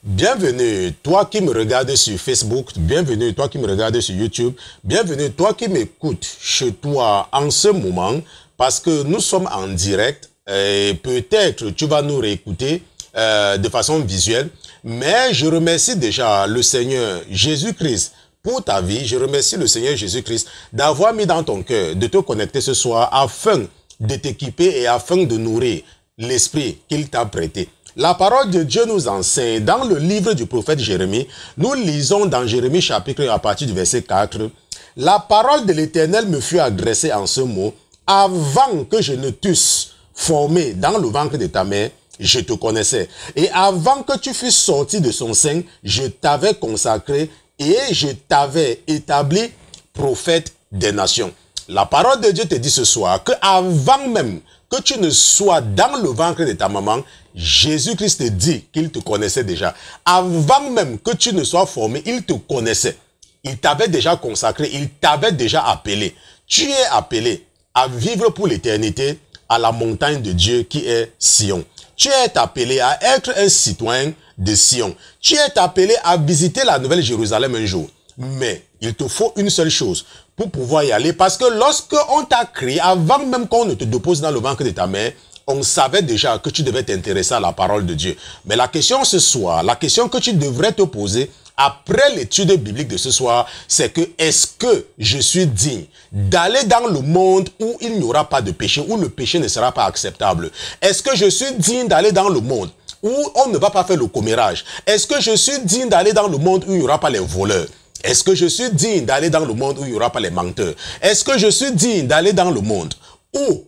Bienvenue, toi qui me regardes sur Facebook, bienvenue, toi qui me regardes sur YouTube, bienvenue, toi qui m'écoutes chez toi en ce moment, parce que nous sommes en direct et peut-être tu vas nous réécouter de façon visuelle, mais je remercie déjà le Seigneur Jésus-Christ pour ta vie. Je remercie le Seigneur Jésus-Christ d'avoir mis dans ton cœur de te connecter ce soir afin de t'équiper et afin de nourrir l'esprit qu'il t'a prêté. La parole de Dieu nous enseigne dans le livre du prophète Jérémie. Nous lisons dans Jérémie chapitre 1 à partir du verset 4. La parole de l'Éternel me fut adressée en ce mot. Avant que je ne t'eusse formé dans le ventre de ta mère, je te connaissais. Et avant que tu fusses sorti de son sein, je t'avais consacré et je t'avais établi prophète des nations. La parole de Dieu te dit ce soir que avant même que tu ne sois dans le ventre de ta maman, Jésus-Christ te dit qu'il te connaissait déjà. Avant même que tu ne sois formé, il te connaissait. Il t'avait déjà consacré, il t'avait déjà appelé. Tu es appelé à vivre pour l'éternité à la montagne de Dieu qui est Sion. Tu es appelé à être un citoyen de Sion. Tu es appelé à visiter la Nouvelle Jérusalem un jour. Mais il te faut une seule chose pour pouvoir y aller. Parce que lorsque on t'a créé, avant même qu'on ne te dépose dans le ventre de ta mère, on savait déjà que tu devais t'intéresser à la parole de Dieu. Mais la question ce soir, la question que tu devrais te poser après l'étude biblique de ce soir, c'est que est-ce que je suis digne d'aller dans le monde où il n'y aura pas de péché, où le péché ne sera pas acceptable? Est-ce que je suis digne d'aller dans le monde où on ne va pas faire le commérage? Est-ce que je suis digne d'aller dans le monde où il n'y aura pas les voleurs? Est-ce que je suis digne d'aller dans le monde où il n'y aura pas les menteurs? Est-ce que je suis digne d'aller dans le monde où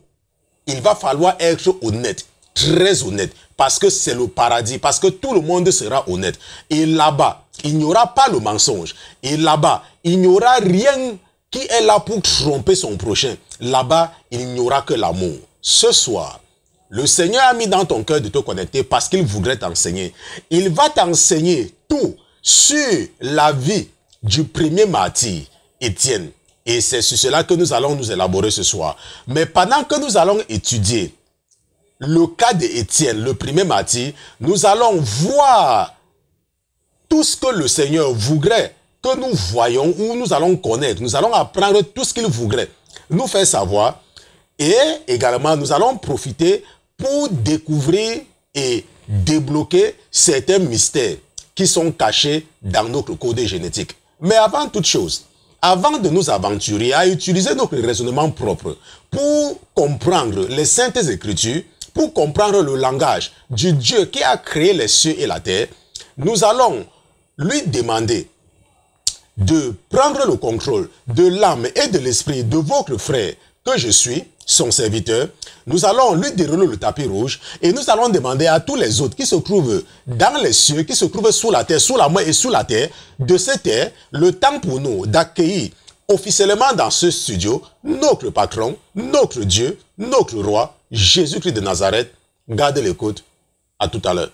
il va falloir être honnête, très honnête, parce que c'est le paradis, parce que tout le monde sera honnête. Et là-bas, il n'y aura pas le mensonge. Et là-bas, il n'y aura rien qui est là pour tromper son prochain. Là-bas, il n'y aura que l'amour. Ce soir, le Seigneur a mis dans ton cœur de te connecter parce qu'il voudrait t'enseigner. Il va t'enseigner tout sur la vie du premier martyr, Étienne. Et c'est sur cela que nous allons nous élaborer ce soir. Mais pendant que nous allons étudier le cas d'Étienne, le premier martyr, nous allons voir tout ce que le Seigneur voudrait que nous voyons ou nous allons connaître. Nous allons apprendre tout ce qu'il voudrait nous faire savoir. Et également, nous allons profiter pour découvrir et débloquer certains mystères qui sont cachés dans notre code génétique. Mais avant toute chose, avant de nous aventurer à utiliser notre raisonnement propre pour comprendre les saintes écritures, pour comprendre le langage du Dieu qui a créé les cieux et la terre, nous allons lui demander de prendre le contrôle de l'âme et de l'esprit de votre frère que je suis, son serviteur. Nous allons lui dérouler le tapis rouge et nous allons demander à tous les autres qui se trouvent dans les cieux, qui se trouvent sous la terre, sous la mer et sous la terre, de cette terre, le temps pour nous d'accueillir officiellement dans ce studio notre patron, notre Dieu, notre roi, Jésus-Christ de Nazareth. Gardez l'écoute. À tout à l'heure.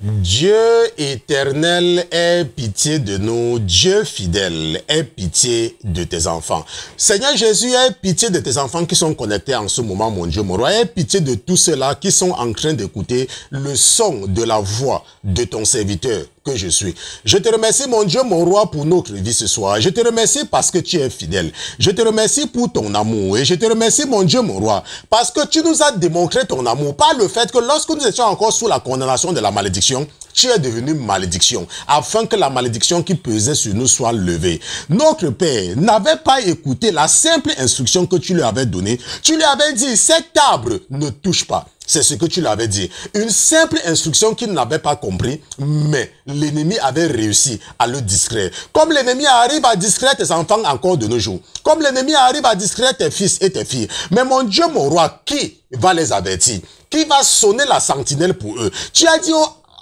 Dieu éternel, aie pitié de nous. Dieu fidèle, aie pitié de tes enfants. Seigneur Jésus, aie pitié de tes enfants qui sont connectés en ce moment, mon Dieu, mon roi. Aie pitié de tous ceux-là qui sont en train d'écouter le son de la voix de ton serviteur que je suis. Je te remercie, mon Dieu, mon roi, pour notre vie ce soir. Je te remercie parce que tu es fidèle. Je te remercie pour ton amour. Et je te remercie, mon Dieu, mon roi, parce que tu nous as démontré ton amour par le fait que lorsque nous étions encore sous la condamnation de la malédiction, tu es devenu malédiction, afin que la malédiction qui pesait sur nous soit levée. Notre Père n'avait pas écouté la simple instruction que tu lui avais donnée. Tu lui avais dit, cet arbre ne touche pas. C'est ce que tu lui avais dit. Une simple instruction qu'il n'avait pas compris, mais l'ennemi avait réussi à le distraire. Comme l'ennemi arrive à distraire tes enfants encore de nos jours. Comme l'ennemi arrive à distraire tes fils et tes filles. Mais mon Dieu, mon roi, qui va les avertir? Qui va sonner la sentinelle pour eux? Tu as dit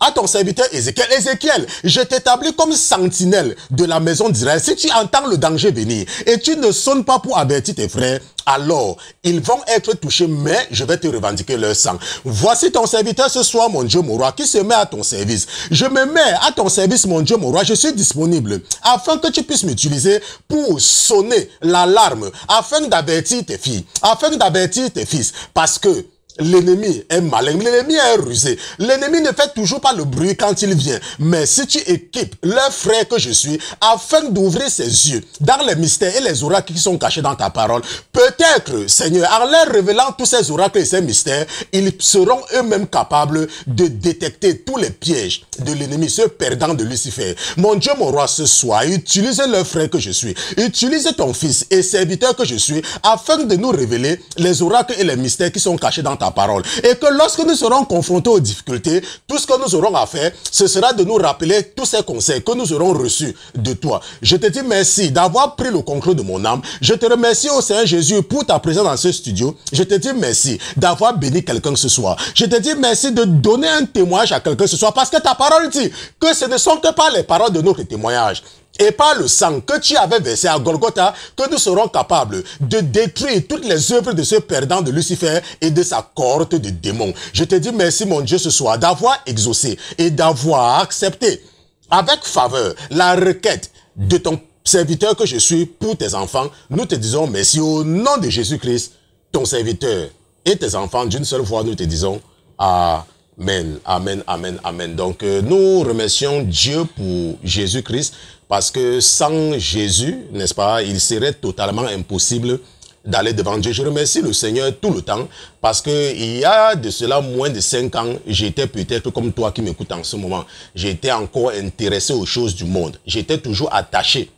à ton serviteur Ézéchiel, Ézéchiel, je t'établis comme sentinelle de la maison d'Israël. Si tu entends le danger venir et tu ne sonnes pas pour avertir tes frères, alors ils vont être touchés, mais je vais te revendiquer leur sang. Voici ton serviteur ce soir, mon Dieu, mon roi, qui se met à ton service. Je me mets à ton service, mon Dieu, mon roi. Je suis disponible afin que tu puisses m'utiliser pour sonner l'alarme, afin d'avertir tes filles, afin d'avertir tes fils, parce que l'ennemi est malin, l'ennemi est rusé. L'ennemi ne fait toujours pas le bruit quand il vient. Mais si tu équipes leur frère que je suis, afin d'ouvrir ses yeux dans les mystères et les oracles qui sont cachés dans ta parole, peut-être, Seigneur, en leur révélant tous ces oracles et ces mystères, ils seront eux-mêmes capables de détecter tous les pièges de l'ennemi, ce perdant de Lucifer. Mon Dieu, mon roi, ce soir, utilise leur frère que je suis, utilise ton fils et serviteur que je suis, afin de nous révéler les oracles et les mystères qui sont cachés dans ta parole. Et que lorsque nous serons confrontés aux difficultés, tout ce que nous aurons à faire, ce sera de nous rappeler tous ces conseils que nous aurons reçus de toi. Je te dis merci d'avoir pris le contrôle de mon âme. Je te remercie au Seigneur Jésus pour ta présence dans ce studio. Je te dis merci d'avoir béni quelqu'un ce soir. Je te dis merci de donner un témoignage à quelqu'un ce soir, parce que ta parole dit que ce ne sont que pas les paroles de notre témoignage et par le sang que tu avais versé à Golgotha que nous serons capables de détruire toutes les œuvres de ce perdant de Lucifer et de sa cohorte de démons. Je te dis merci, mon Dieu, ce soir, d'avoir exaucé et d'avoir accepté avec faveur la requête de ton serviteur que je suis pour tes enfants. Nous te disons merci au nom de Jésus-Christ, ton serviteur et tes enfants. D'une seule voix, nous te disons Amen, amen, amen, amen. Donc, nous remercions Dieu pour Jésus-Christ, parce que sans Jésus, n'est-ce pas, il serait totalement impossible d'aller devant Dieu. Je remercie le Seigneur tout le temps, parce que il y a de cela moins de 5 ans, j'étais peut-être comme toi qui m'écoutes en ce moment. J'étais encore intéressé aux choses du monde. J'étais toujours attaché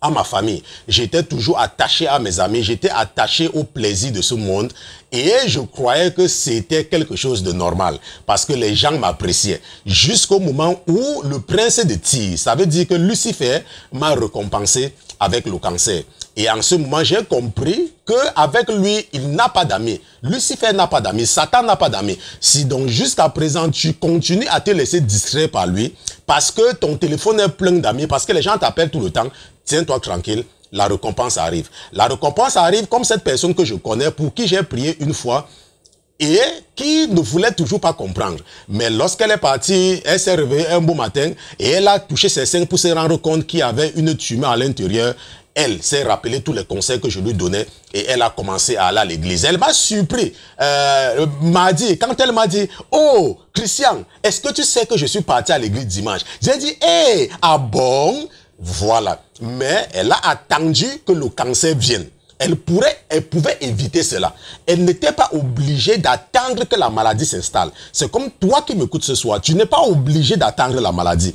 à ma famille. J'étais toujours attaché à mes amis. J'étais attaché au plaisir de ce monde. Et je croyais que c'était quelque chose de normal, parce que les gens m'appréciaient. Jusqu'au moment où le prince de Tyr, ça veut dire que Lucifer m'a récompensé avec le cancer. Et en ce moment, j'ai compris qu'avec lui, il n'a pas d'amis. Lucifer n'a pas d'amis. Satan n'a pas d'amis. Si donc jusqu'à présent, tu continues à te laisser distraire par lui, parce que ton téléphone est plein d'amis, parce que les gens t'appellent tout le temps, tiens-toi tranquille, la récompense arrive. La récompense arrive comme cette personne que je connais, pour qui j'ai prié une fois, et qui ne voulait toujours pas comprendre. Mais lorsqu'elle est partie, elle s'est réveillée un beau matin, et elle a touché ses seins pour se rendre compte qu'il y avait une tumeur à l'intérieur. Elle s'est rappelé tous les conseils que je lui donnais, et elle a commencé à aller à l'église. Elle m'a surpris, quand elle m'a dit, oh, Christian, est-ce que tu sais que je suis parti à l'église dimanche? J'ai dit, hey, ah bon? Voilà. Mais elle a attendu que le cancer vienne. Elle pouvait éviter cela. Elle n'était pas obligée d'attendre que la maladie s'installe. C'est comme toi qui m'écoutes ce soir. Tu n'es pas obligé d'attendre la maladie.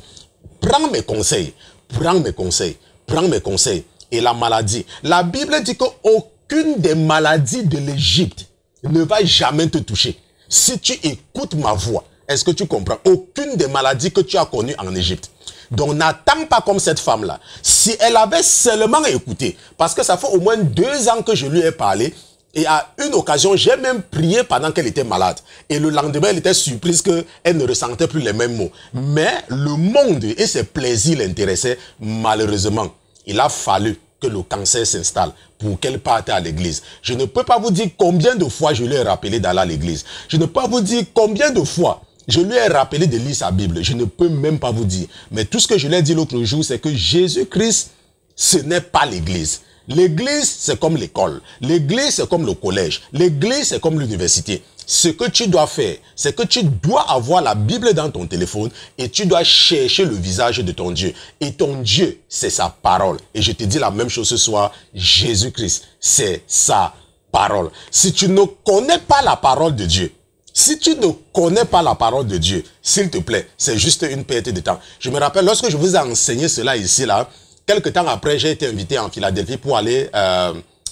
Prends mes conseils. Prends mes conseils. Prends mes conseils. Et la maladie. La Bible dit qu'aucune des maladies de l'Égypte ne va jamais te toucher. Si tu écoutes ma voix, est-ce que tu comprends? Aucune des maladies que tu as connues en Égypte. Donc n'attends pas comme cette femme-là. Si elle avait seulement écouté, parce que ça fait au moins 2 ans que je lui ai parlé, et à une occasion, j'ai même prié pendant qu'elle était malade. Et le lendemain, elle était surprise qu'elle ne ressentait plus les mêmes mots. Mais le monde et ses plaisirs l'intéressaient. Malheureusement, il a fallu que le cancer s'installe pour qu'elle parte à l'église. Je ne peux pas vous dire combien de fois je lui ai rappelé d'aller à l'église. Je ne peux pas vous dire combien de fois je lui ai rappelé de lire sa Bible. Je ne peux même pas vous dire. Mais tout ce que je lui ai dit l'autre jour, c'est que Jésus-Christ, ce n'est pas l'église. L'église, c'est comme l'école. L'église, c'est comme le collège. L'église, c'est comme l'université. Ce que tu dois faire, c'est que tu dois avoir la Bible dans ton téléphone et tu dois chercher le visage de ton Dieu. Et ton Dieu, c'est sa parole. Et je te dis la même chose ce soir, Jésus-Christ, c'est sa parole. Si tu ne connais pas la parole de Dieu, si tu ne connais pas la parole de Dieu, s'il te plaît, c'est juste une perte de temps. Je me rappelle, lorsque je vous ai enseigné cela ici, là, quelque temps après, j'ai été invité en Philadelphie pour aller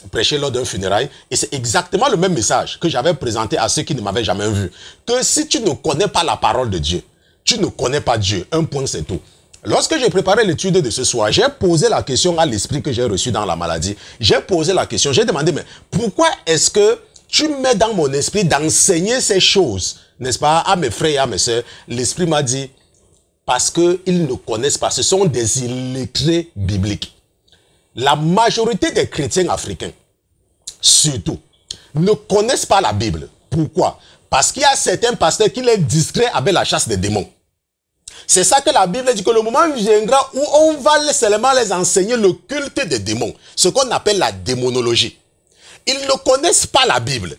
prêcher lors d'un funérail. Et c'est exactement le même message que j'avais présenté à ceux qui ne m'avaient jamais vu. Que si tu ne connais pas la parole de Dieu, tu ne connais pas Dieu. Un point, c'est tout. Lorsque j'ai préparé l'étude de ce soir, j'ai posé la question à l'esprit que j'ai reçu dans la maladie. J'ai posé la question, j'ai demandé, mais pourquoi est-ce que tu mets dans mon esprit d'enseigner ces choses n'est-ce pas, à mes frères et à mes sœurs, l'Esprit m'a dit, parce qu'ils ne connaissent pas, ce sont des illettrés bibliques. La majorité des chrétiens africains, surtout, ne connaissent pas la Bible. Pourquoi? Parce qu'il y a certains pasteurs qui les distraient avec la chasse des démons. C'est ça que la Bible dit, que le moment viendra où on va seulement les enseigner le culte des démons, ce qu'on appelle la démonologie. Ils ne connaissent pas la Bible.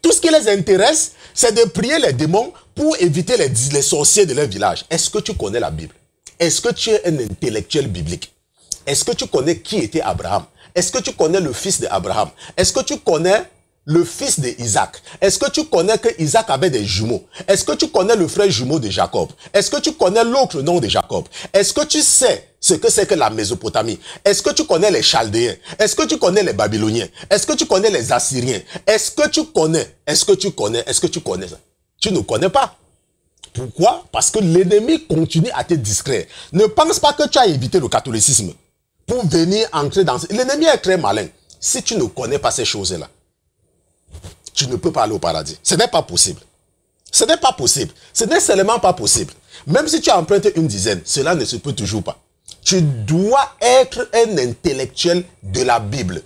Tout ce qui les intéresse, c'est de prier les démons pour éviter les sorciers de leur village. Est-ce que tu connais la Bible? Est-ce que tu es un intellectuel biblique? Est-ce que tu connais qui était Abraham? Est-ce que tu connais le fils d'Abraham? Est-ce que tu connais le fils d'Isaac? Est-ce que tu connais que Isaac avait des jumeaux? Est-ce que tu connais le frère jumeau de Jacob? Est-ce que tu connais l'autre nom de Jacob? Est-ce que tu sais ce que c'est que la Mésopotamie? Est-ce que tu connais les Chaldéens? Est-ce que tu connais les Babyloniens? Est-ce que tu connais les Assyriens? Est-ce que tu connais ça? Tu ne connais pas. Pourquoi? Parce que l'ennemi continue à te distraire. Ne pense pas que tu as évité le catholicisme pour venir entrer dans... L'ennemi est très malin. Si tu ne connais pas ces choses-là, tu ne peux pas aller au paradis. Ce n'est pas possible. Ce n'est pas possible. Ce n'est seulement pas possible. Même si tu as emprunté une dizaine, cela ne se peut toujours pas. Tu dois être un intellectuel de la Bible.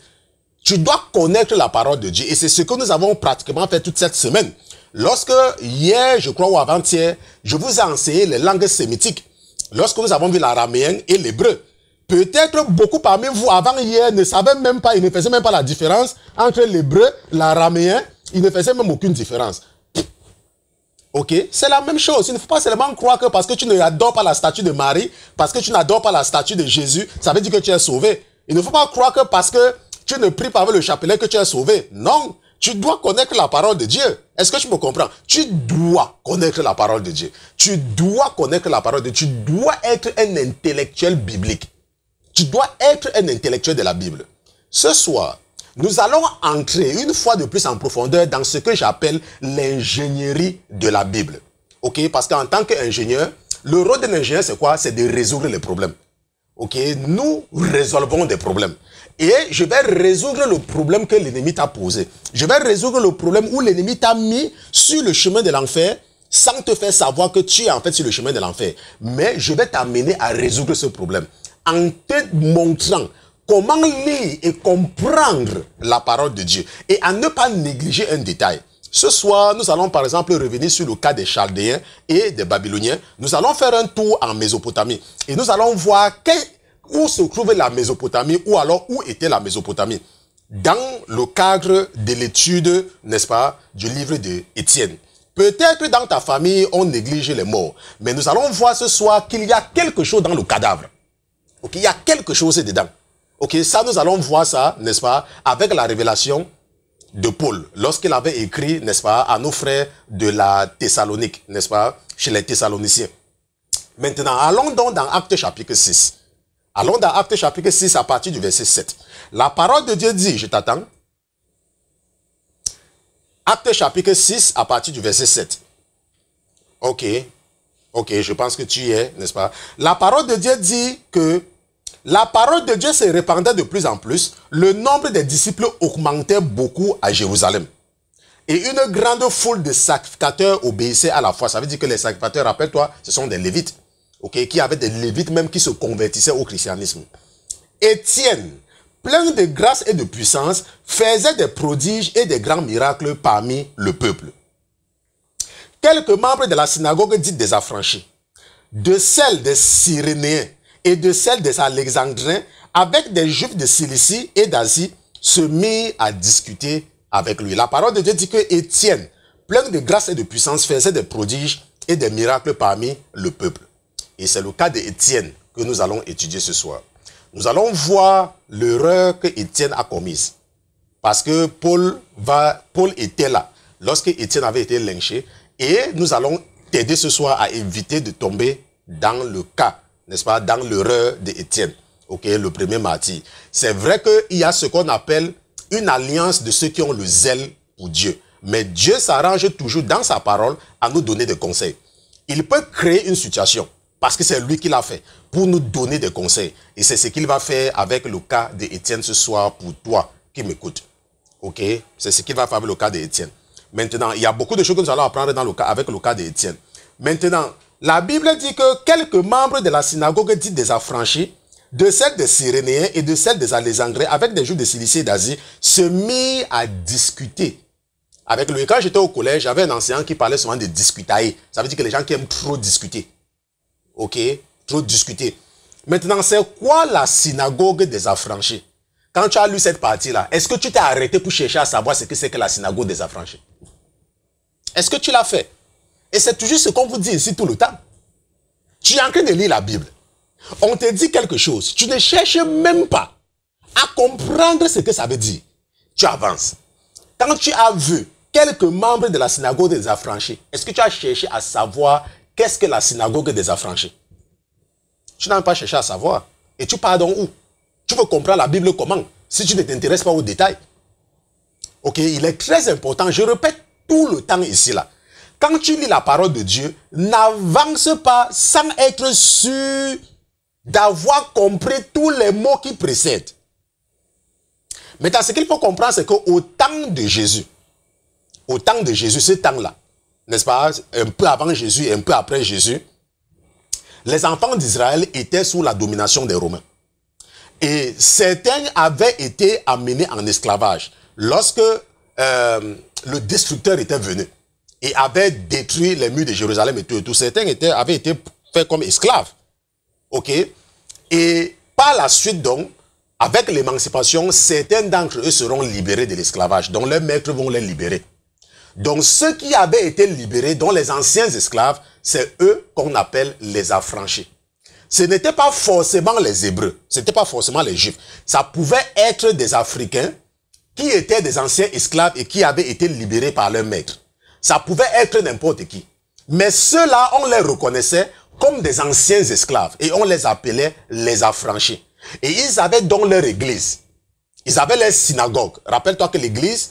Tu dois connaître la parole de Dieu. Et c'est ce que nous avons pratiquement fait toute cette semaine. Lorsque hier, je crois, ou avant-hier, je vous ai enseigné les langues sémitiques. Lorsque nous avons vu l'araméen et l'hébreu. Peut-être beaucoup parmi vous, avant hier, ne savaient même pas, ils ne faisaient même pas la différence entre l'hébreu, l'araméen. Ils ne faisaient même aucune différence. Ok? C'est la même chose. Il ne faut pas seulement croire que parce que tu n'adores pas la statue de Marie, parce que tu n'adores pas la statue de Jésus, ça veut dire que tu es sauvé. Il ne faut pas croire que parce que tu ne pries pas avec le chapelet que tu es sauvé. Non. Tu dois connaître la parole de Dieu. Est-ce que tu me comprends? Tu dois connaître la parole de Dieu. Tu dois connaître la parole de Dieu. Tu dois être un intellectuel biblique. Tu dois être un intellectuel de la Bible. Ce soir, nous allons entrer une fois de plus en profondeur dans ce que j'appelle l'ingénierie de la Bible. Ok? Parce qu'en tant qu'ingénieur, le rôle d'un ingénieur, c'est quoi? C'est de résoudre les problèmes. Ok? Nous résolvons des problèmes. Et je vais résoudre le problème que l'ennemi t'a posé. Je vais résoudre le problème où l'ennemi t'a mis sur le chemin de l'enfer sans te faire savoir que tu es en fait sur le chemin de l'enfer. Mais je vais t'amener à résoudre ce problème en te montrant comment lire et comprendre la parole de Dieu et à ne pas négliger un détail. Ce soir, nous allons par exemple revenir sur le cas des Chaldéens et des Babyloniens. Nous allons faire un tour en Mésopotamie et nous allons voir où se trouvait la Mésopotamie ou alors où était la Mésopotamie dans le cadre de l'étude, n'est-ce pas, du livre d'Étienne. Peut-être dans ta famille, on néglige les morts, mais nous allons voir ce soir qu'il y a quelque chose dans le cadavre. Ok, il y a quelque chose dedans. Ok, ça nous allons voir ça, n'est-ce pas, avec la révélation de Paul, lorsqu'il avait écrit, n'est-ce pas, à nos frères de la Thessalonique, n'est-ce pas, chez les Thessaloniciens. Maintenant, allons donc dans Actes chapitre 6. Allons dans Actes chapitre 6 à partir du verset 7. La parole de Dieu dit, je t'attends. Actes chapitre 6 à partir du verset 7. Ok, je pense que tu y es, n'est-ce pas? La parole de Dieu dit que la parole de Dieu se répandait de plus en plus. Le nombre des disciples augmentait beaucoup à Jérusalem. Et une grande foule de sacrificateurs obéissait à la foi. Ça veut dire que les sacrificateurs, rappelle-toi, ce sont des lévites. Ok, qui avaient des lévites même qui se convertissaient au christianisme. Étienne, plein de grâce et de puissance, faisait des prodiges et des grands miracles parmi le peuple. Quelques membres de la synagogue dite des affranchis, de celle des Cyrénéens et de celle des Alexandrins, avec des Juifs de Cilicie et d'Asie, se mirent à discuter avec lui. La parole de Dieu dit que Étienne, plein de grâce et de puissance, faisait des prodiges et des miracles parmi le peuple. Et c'est le cas d'Étienne que nous allons étudier ce soir. Nous allons voir l'erreur que Étienne a commise. Parce que Paul était là lorsque Étienne avait été lynché. Et nous allons t'aider ce soir à éviter de tomber dans le cas, n'est-ce pas, dans l'erreur d'Étienne. Ok, le premier martyr. C'est vrai qu'il y a ce qu'on appelle une alliance de ceux qui ont le zèle pour Dieu. Mais Dieu s'arrange toujours dans sa parole à nous donner des conseils. Il peut créer une situation. Parce que c'est lui qui l'a fait, pour nous donner des conseils. Et c'est ce qu'il va faire avec le cas d'Étienne ce soir pour toi qui m'écoutes. Ok? C'est ce qu'il va faire avec le cas d'Étienne. Maintenant, il y a beaucoup de choses que nous allons apprendre dans le cas, avec le cas d'Étienne. Maintenant, la Bible dit que quelques membres de la synagogue dite des affranchis, de celle des Cyrénéens et de celle des Alexandriens, avec des Juifs de Cilicie et d'Asie, se mirent à discuter avec lui. Quand j'étais au collège, j'avais un enseignant qui parlait souvent de discutailler. Ça veut dire que les gens qui aiment trop discuter. Ok? Trop discuter. Maintenant, c'est quoi la synagogue des affranchis? Quand tu as lu cette partie-là, est-ce que tu t'es arrêté pour chercher à savoir ce que c'est que la synagogue des affranchis? Est-ce que tu l'as fait? Et c'est toujours ce qu'on vous dit ici tout le temps. Tu es en train de lire la Bible. On te dit quelque chose. Tu ne cherches même pas à comprendre ce que ça veut dire. Tu avances. Quand tu as vu quelques membres de la synagogue des affranchis, est-ce que tu as cherché à savoir qu'est-ce que la synagogue des affranchis? Tu n'as pas cherché à savoir. Et tu pars donc où? Tu veux comprendre la Bible comment? Si tu ne t'intéresses pas aux détails. Ok, il est très important. Je répète tout le temps ici là. Quand tu lis la parole de Dieu, n'avance pas sans être sûr d'avoir compris tous les mots qui précèdent. Maintenant, ce qu'il faut comprendre, c'est qu'au temps de Jésus, ce temps-là, n'est-ce pas, un peu avant Jésus et un peu après Jésus, les enfants d'Israël étaient sous la domination des Romains. Et certains avaient été amenés en esclavage lorsque le destructeur était venu et avait détruit les murs de Jérusalem et tout. Certains avaient été faits comme esclaves. Ok? Et par la suite, donc, avec l'émancipation, certains d'entre eux seront libérés de l'esclavage. Donc, leurs maîtres vont les libérer. Donc, ceux qui avaient été libérés, dont les anciens esclaves, c'est eux qu'on appelle les affranchis. Ce n'était pas forcément les Hébreux, ce n'était pas forcément les Juifs. Ça pouvait être des Africains qui étaient des anciens esclaves et qui avaient été libérés par leur maître. Ça pouvait être n'importe qui. Mais ceux-là, on les reconnaissait comme des anciens esclaves et on les appelait les affranchis. Et ils avaient donc leur église. Ils avaient leur synagogue. Rappelle-toi que l'église,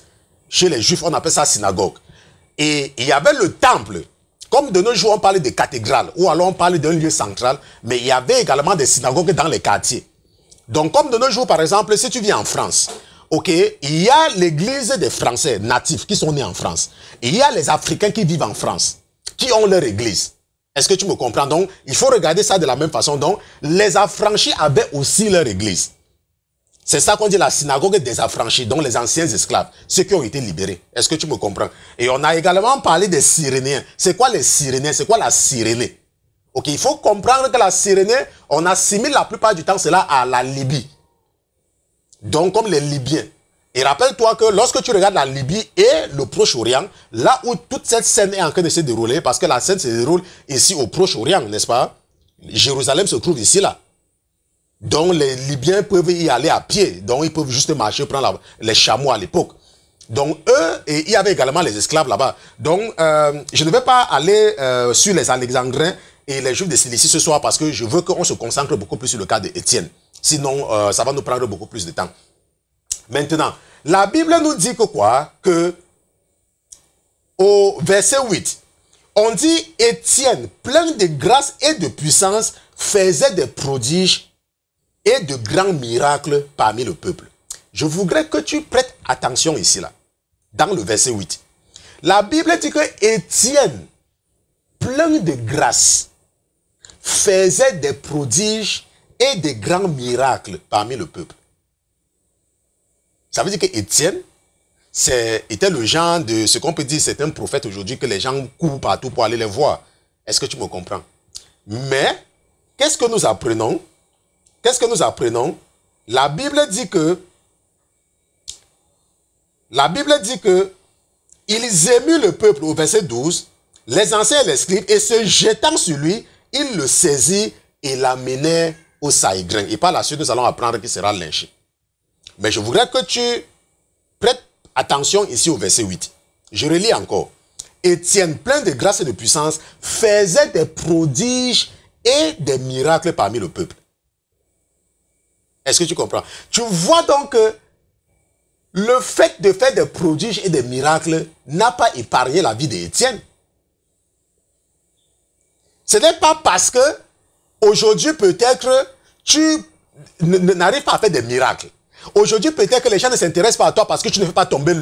chez les Juifs, on appelle ça synagogue. Et il y avait le temple. Comme de nos jours, on parle de cathédrale, ou alors on parle d'un lieu central, mais il y avait également des synagogues dans les quartiers. Donc, comme de nos jours, par exemple, si tu vis en France, ok, il y a l'église des Français natifs qui sont nés en France. Il y a les Africains qui vivent en France, qui ont leur église. Est-ce que tu me comprends? Donc, il faut regarder ça de la même façon. Donc, les affranchis avaient aussi leur église. C'est ça qu'on dit la synagogue des affranchis, dont les anciens esclaves, ceux qui ont été libérés. Est-ce que tu me comprends? Et on a également parlé des Cyrénéens. C'est quoi les Cyrénéens? C'est quoi la Cyrénée? Ok, il faut comprendre que la Cyrénée, on assimile la plupart du temps cela à la Libye. Donc, comme les Libyens. Et rappelle-toi que lorsque tu regardes la Libye et le Proche-Orient, là où toute cette scène est en train de se dérouler, parce que la scène se déroule ici au Proche-Orient, n'est-ce pas? Jérusalem se trouve ici, là. Donc, les Libyens peuvent y aller à pied. Donc, ils peuvent juste marcher, prendre les chameaux à l'époque. Donc, eux, et il y avait également les esclaves là-bas. Donc, je ne vais pas aller sur les Alexandrins et les Juifs de Cilicie ce soir parce que je veux qu'on se concentre beaucoup plus sur le cas d'Étienne. Sinon, ça va nous prendre beaucoup plus de temps. Maintenant, la Bible nous dit que quoi? Que au verset 8, on dit Étienne, plein de grâce et de puissance, faisait des prodiges et de grands miracles parmi le peuple. Je voudrais que tu prêtes attention ici, là, dans le verset 8. La Bible dit que Étienne, plein de grâce, faisait des prodiges et de grands miracles parmi le peuple. Ça veut dire que Étienne était le genre de ce qu'on peut dire, c'est un prophète aujourd'hui que les gens courent partout pour aller les voir. Est-ce que tu me comprends? Mais, qu'est-ce que nous apprenons? Qu'est-ce que nous apprenons? La Bible dit que ils émuent le peuple au verset 12, les anciens et les scribes, et se jetant sur lui, ils le saisirent et l'amenèrent au Saïdrin. Et par la suite, nous allons apprendre qu'il sera lynché. Mais je voudrais que tu prêtes attention ici au verset 8. Je relis encore. Étienne, plein de grâce et de puissance, faisait des prodiges et des miracles parmi le peuple. Est-ce que tu comprends? Tu vois donc que le fait de faire des prodiges et des miracles n'a pas épargné la vie d'Étienne. Ce n'est pas parce que aujourd'hui peut-être tu n'arrives pas à faire des miracles. Aujourd'hui peut-être que les gens ne s'intéressent pas à toi parce que tu ne fais pas tomber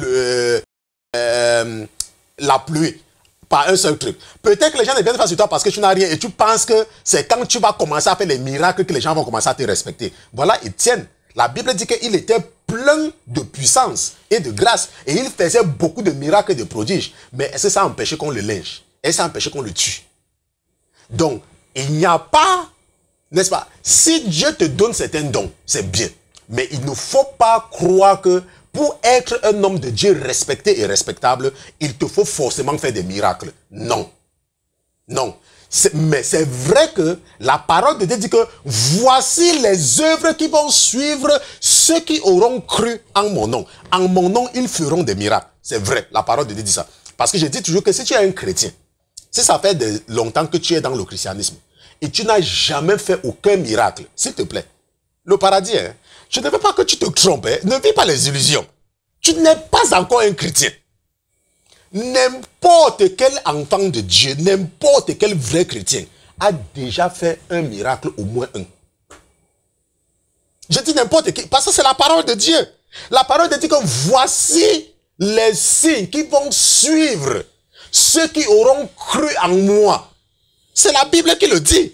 la pluie par un seul truc. Peut-être que les gens ne viennent pas sur toi parce que tu n'as rien et tu penses que c'est quand tu vas commencer à faire les miracles que les gens vont commencer à te respecter. Voilà, Étienne. La Bible dit qu'il était plein de puissance et de grâce et il faisait beaucoup de miracles et de prodiges. Mais est-ce que ça empêchait qu'on le lynche? Est-ce que ça empêchait qu'on le tue? Donc, il n'y a pas, n'est-ce pas? Si Dieu te donne certains dons, c'est bien. Mais il ne faut pas croire que pour être un homme de Dieu respecté et respectable, il te faut forcément faire des miracles. Non. Non. Mais c'est vrai que la parole de Dieu dit que voici les œuvres qui vont suivre ceux qui auront cru en mon nom. En mon nom, ils feront des miracles. C'est vrai, la parole de Dieu dit ça. Parce que je dis toujours que si tu es un chrétien, si ça fait longtemps que tu es dans le christianisme et tu n'as jamais fait aucun miracle, s'il te plaît, le paradis, hein, je ne veux pas que tu te trompes, hein, ne vis pas les illusions. Tu n'es pas encore un chrétien. N'importe quel enfant de Dieu, n'importe quel vrai chrétien a déjà fait un miracle, au moins un. Je dis n'importe qui, parce que c'est la parole de Dieu. La parole de Dieu dit que voici les signes qui vont suivre ceux qui auront cru en moi. C'est la Bible qui le dit.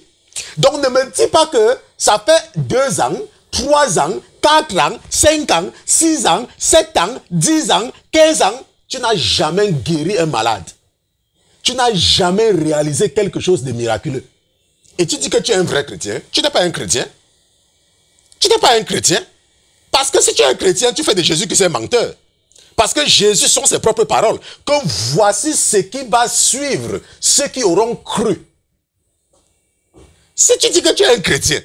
Donc ne me dis pas que ça fait 2 ans, 3 ans, 4 ans, 5 ans, 6 ans, 7 ans, 10 ans, 15 ans. Tu n'as jamais guéri un malade. Tu n'as jamais réalisé quelque chose de miraculeux. Et tu dis que tu es un vrai chrétien. Tu n'es pas un chrétien. Tu n'es pas un chrétien. Parce que si tu es un chrétien, tu fais de Jésus que c'est un menteur. Parce que Jésus sont ses propres paroles. Que voici ce qui va suivre ceux qui auront cru. Si tu dis que tu es un chrétien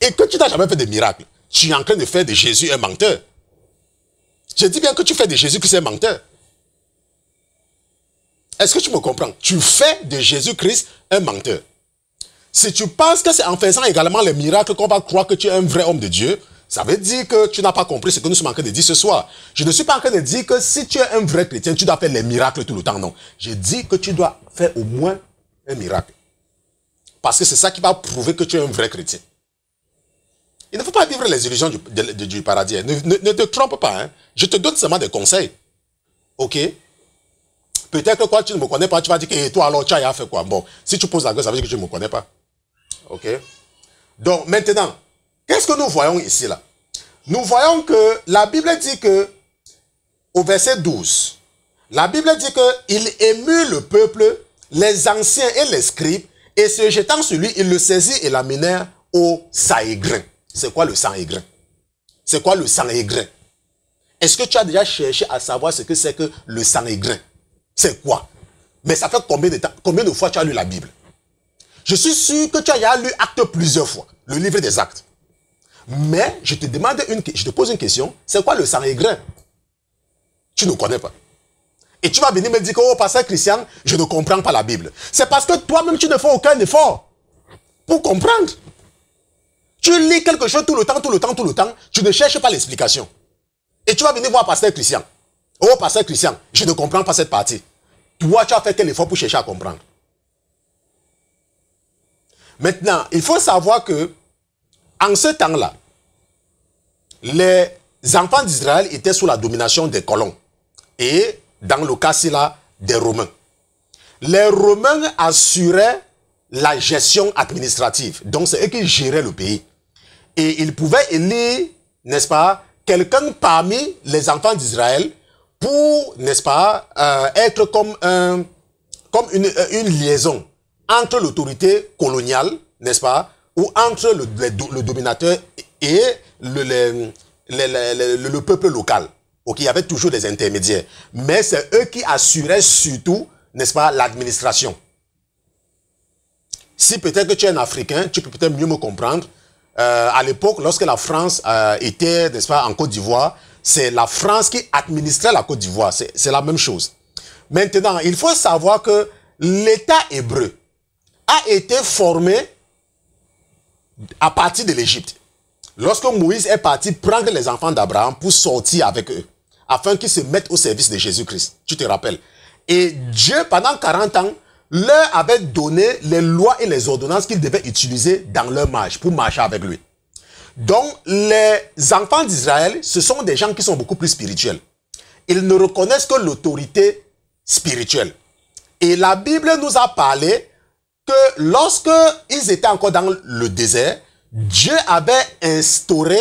et que tu n'as jamais fait de miracle, tu es en train de faire de Jésus un menteur. Je dis bien que tu fais de Jésus que c'est un menteur. Est-ce que tu me comprends? Tu fais de Jésus-Christ un menteur. Si tu penses que c'est en faisant également les miracles qu'on va croire que tu es un vrai homme de Dieu, ça veut dire que tu n'as pas compris ce que nous sommes en train de dire ce soir. Je ne suis pas en train de dire que si tu es un vrai chrétien, tu dois faire les miracles tout le temps, non. Je dis que tu dois faire au moins un miracle. Parce que c'est ça qui va prouver que tu es un vrai chrétien. Il ne faut pas vivre les illusions du paradis. Ne te trompe pas. Hein. Je te donne seulement des conseils. Ok? Peut-être que quand tu ne me connais pas, tu vas dire que toi alors tu as fait quoi? Bon, si tu poses la question, ça veut dire que tu ne me connais pas. Ok? Donc maintenant, qu'est-ce que nous voyons ici là? Nous voyons que la Bible dit que, au verset 12, la Bible dit qu'il émut le peuple, les anciens et les scribes, et se jetant sur lui, ils le saisirent et l'amenèrent au Sanhédrin. C'est quoi le Sanhédrin? C'est quoi le Sanhédrin? Est-ce que tu as déjà cherché à savoir ce que c'est que le Sanhédrin? C'est quoi? Mais ça fait combien de temps, combien de fois tu as lu la Bible? Je suis sûr que tu as lu Actes plusieurs fois, le livre des Actes. Mais je te pose une question, c'est quoi le Sanhédrin? Tu ne connais pas. Et tu vas venir me dire que, oh, pasteur Christian, je ne comprends pas la Bible. C'est parce que toi-même, tu ne fais aucun effort pour comprendre. Tu lis quelque chose tout le temps, tu ne cherches pas l'explication. Et tu vas venir voir pasteur Christian. Oh, pasteur Christian, je ne comprends pas cette partie. Toi, tu as fait quel effort pour chercher à comprendre? Maintenant, il faut savoir que, en ce temps-là, les enfants d'Israël étaient sous la domination des colons. Et, dans le cas-ci là, des Romains. Les Romains assuraient la gestion administrative. Donc, c'est eux qui géraient le pays. Et ils pouvaient élire, n'est-ce pas, quelqu'un parmi les enfants d'Israël pour, n'est-ce pas, être comme une liaison entre l'autorité coloniale, n'est-ce pas, ou entre le dominateur et le peuple local. Ok, il y avait toujours des intermédiaires. Mais c'est eux qui assuraient surtout, n'est-ce pas, l'administration. Si peut-être que tu es un Africain, tu peux peut-être mieux me comprendre. À l'époque, lorsque la France était, n'est-ce pas, en Côte d'Ivoire, c'est la France qui administrait la Côte d'Ivoire. C'est la même chose. Maintenant, il faut savoir que l'État hébreu a été formé à partir de l'Égypte. Lorsque Moïse est parti prendre les enfants d'Abraham pour sortir avec eux, afin qu'ils se mettent au service de Jésus-Christ. Tu te rappelles? Et Dieu, pendant 40 ans, leur avait donné les lois et les ordonnances qu'ils devaient utiliser dans leur marche, pour marcher avec lui. Donc, les enfants d'Israël, ce sont des gens qui sont beaucoup plus spirituels. Ils ne reconnaissent que l'autorité spirituel. Et la Bible nous a parlé que lorsque ils étaient encore dans le désert, Dieu avait instauré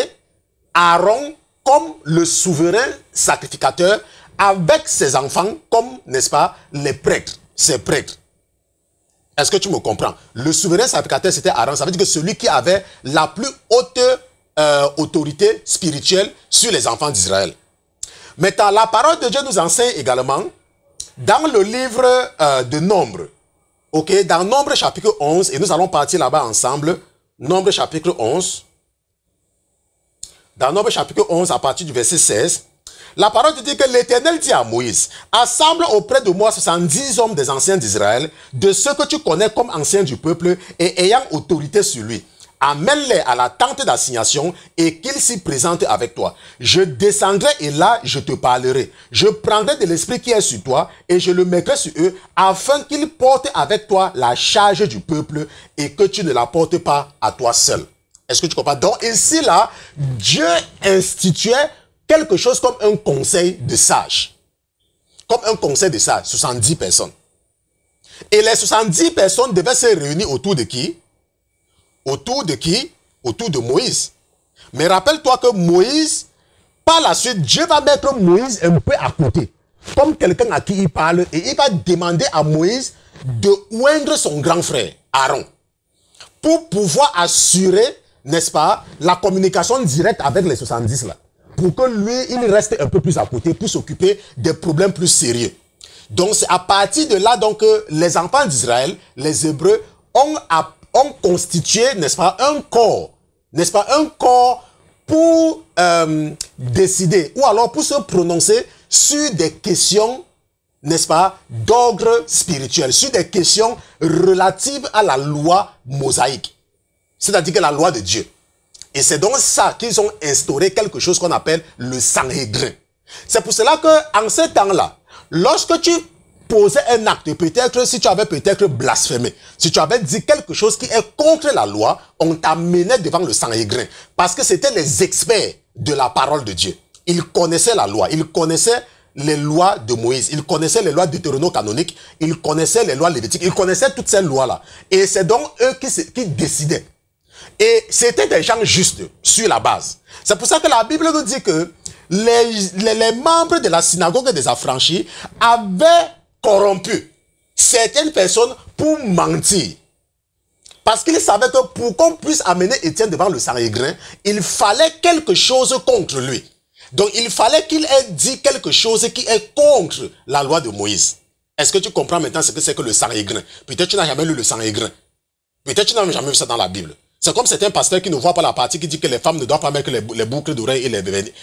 Aaron comme le souverain sacrificateur avec ses enfants comme, n'est-ce pas, les prêtres, ses prêtres. Est-ce que tu me comprends? Le souverain sacrificateur, c'était Aaron. Ça veut dire que celui qui avait la plus haute autorité spirituelle sur les enfants d'Israël. Maintenant, la parole de Dieu nous enseigne également dans le livre de Nombre. Ok, dans Nombre chapitre 11, et nous allons partir là-bas ensemble. Nombre chapitre 11. Dans Nombre chapitre 11, à partir du verset 16, la parole dit que l'Éternel dit à Moïse, assemble auprès de moi 70 hommes des anciens d'Israël, de ceux que tu connais comme anciens du peuple et ayant autorité sur lui. Amène-les à la tente d'assignation et qu'ils s'y présentent avec toi. Je descendrai et là, je te parlerai. Je prendrai de l'esprit qui est sur toi et je le mettrai sur eux afin qu'ils portent avec toi la charge du peuple et que tu ne la portes pas à toi seul. Est-ce que tu comprends? Donc ici, là, Dieu instituait quelque chose comme un conseil de sages. Comme un conseil de sages, 70 personnes. Et les 70 personnes devaient se réunir autour de qui? Autour de qui? Autour de Moïse. Mais rappelle-toi que Moïse, par la suite, Dieu va mettre Moïse un peu à côté. Comme quelqu'un à qui il parle. Et il va demander à Moïse de oindre son grand frère, Aaron. Pour pouvoir assurer, n'est-ce pas, la communication directe avec les 70 là. Pour que lui, il reste un peu plus à côté pour s'occuper des problèmes plus sérieux. Donc, c'est à partir de là donc, que les enfants d'Israël, les Hébreux, ont constitué, n'est-ce pas, un corps. N'est-ce pas, un corps pour décider ou alors pour se prononcer sur des questions, n'est-ce pas, d'ordre spirituel, sur des questions relatives à la loi mosaïque. C'est-à-dire que la loi de Dieu. Et c'est donc ça qu'ils ont instauré quelque chose qu'on appelle le Sanhédrin. C'est pour cela qu'en ce temps-là, lorsque tu posais un acte, peut-être si tu avais peut-être blasphémé, si tu avais dit quelque chose qui est contre la loi, on t'amenait devant le Sanhédrin. Parce que c'était les experts de la parole de Dieu. Ils connaissaient la loi, ils connaissaient les lois de Moïse, ils connaissaient les lois deutérono-canoniques, ils connaissaient les lois lévitiques, ils connaissaient toutes ces lois-là. Et c'est donc eux qui décidaient. Et c'était des gens justes sur la base. C'est pour ça que la Bible nous dit que les membres de la synagogue des affranchis avaient corrompu certaines personnes pour mentir. Parce qu'ils savaient que pour qu'on puisse amener Étienne devant le Sanhédrin, il fallait quelque chose contre lui. Donc il fallait qu'il ait dit quelque chose qui est contre la loi de Moïse. Est-ce que tu comprends maintenant ce que c'est que le Sanhédrin? Peut-être tu n'as jamais lu le Sanhédrin. Peut-être tu n'as jamais vu ça dans la Bible. C'est comme certains pasteurs qui ne voient pas la partie qui dit que les femmes ne doivent pas mettre les boucles d'oreilles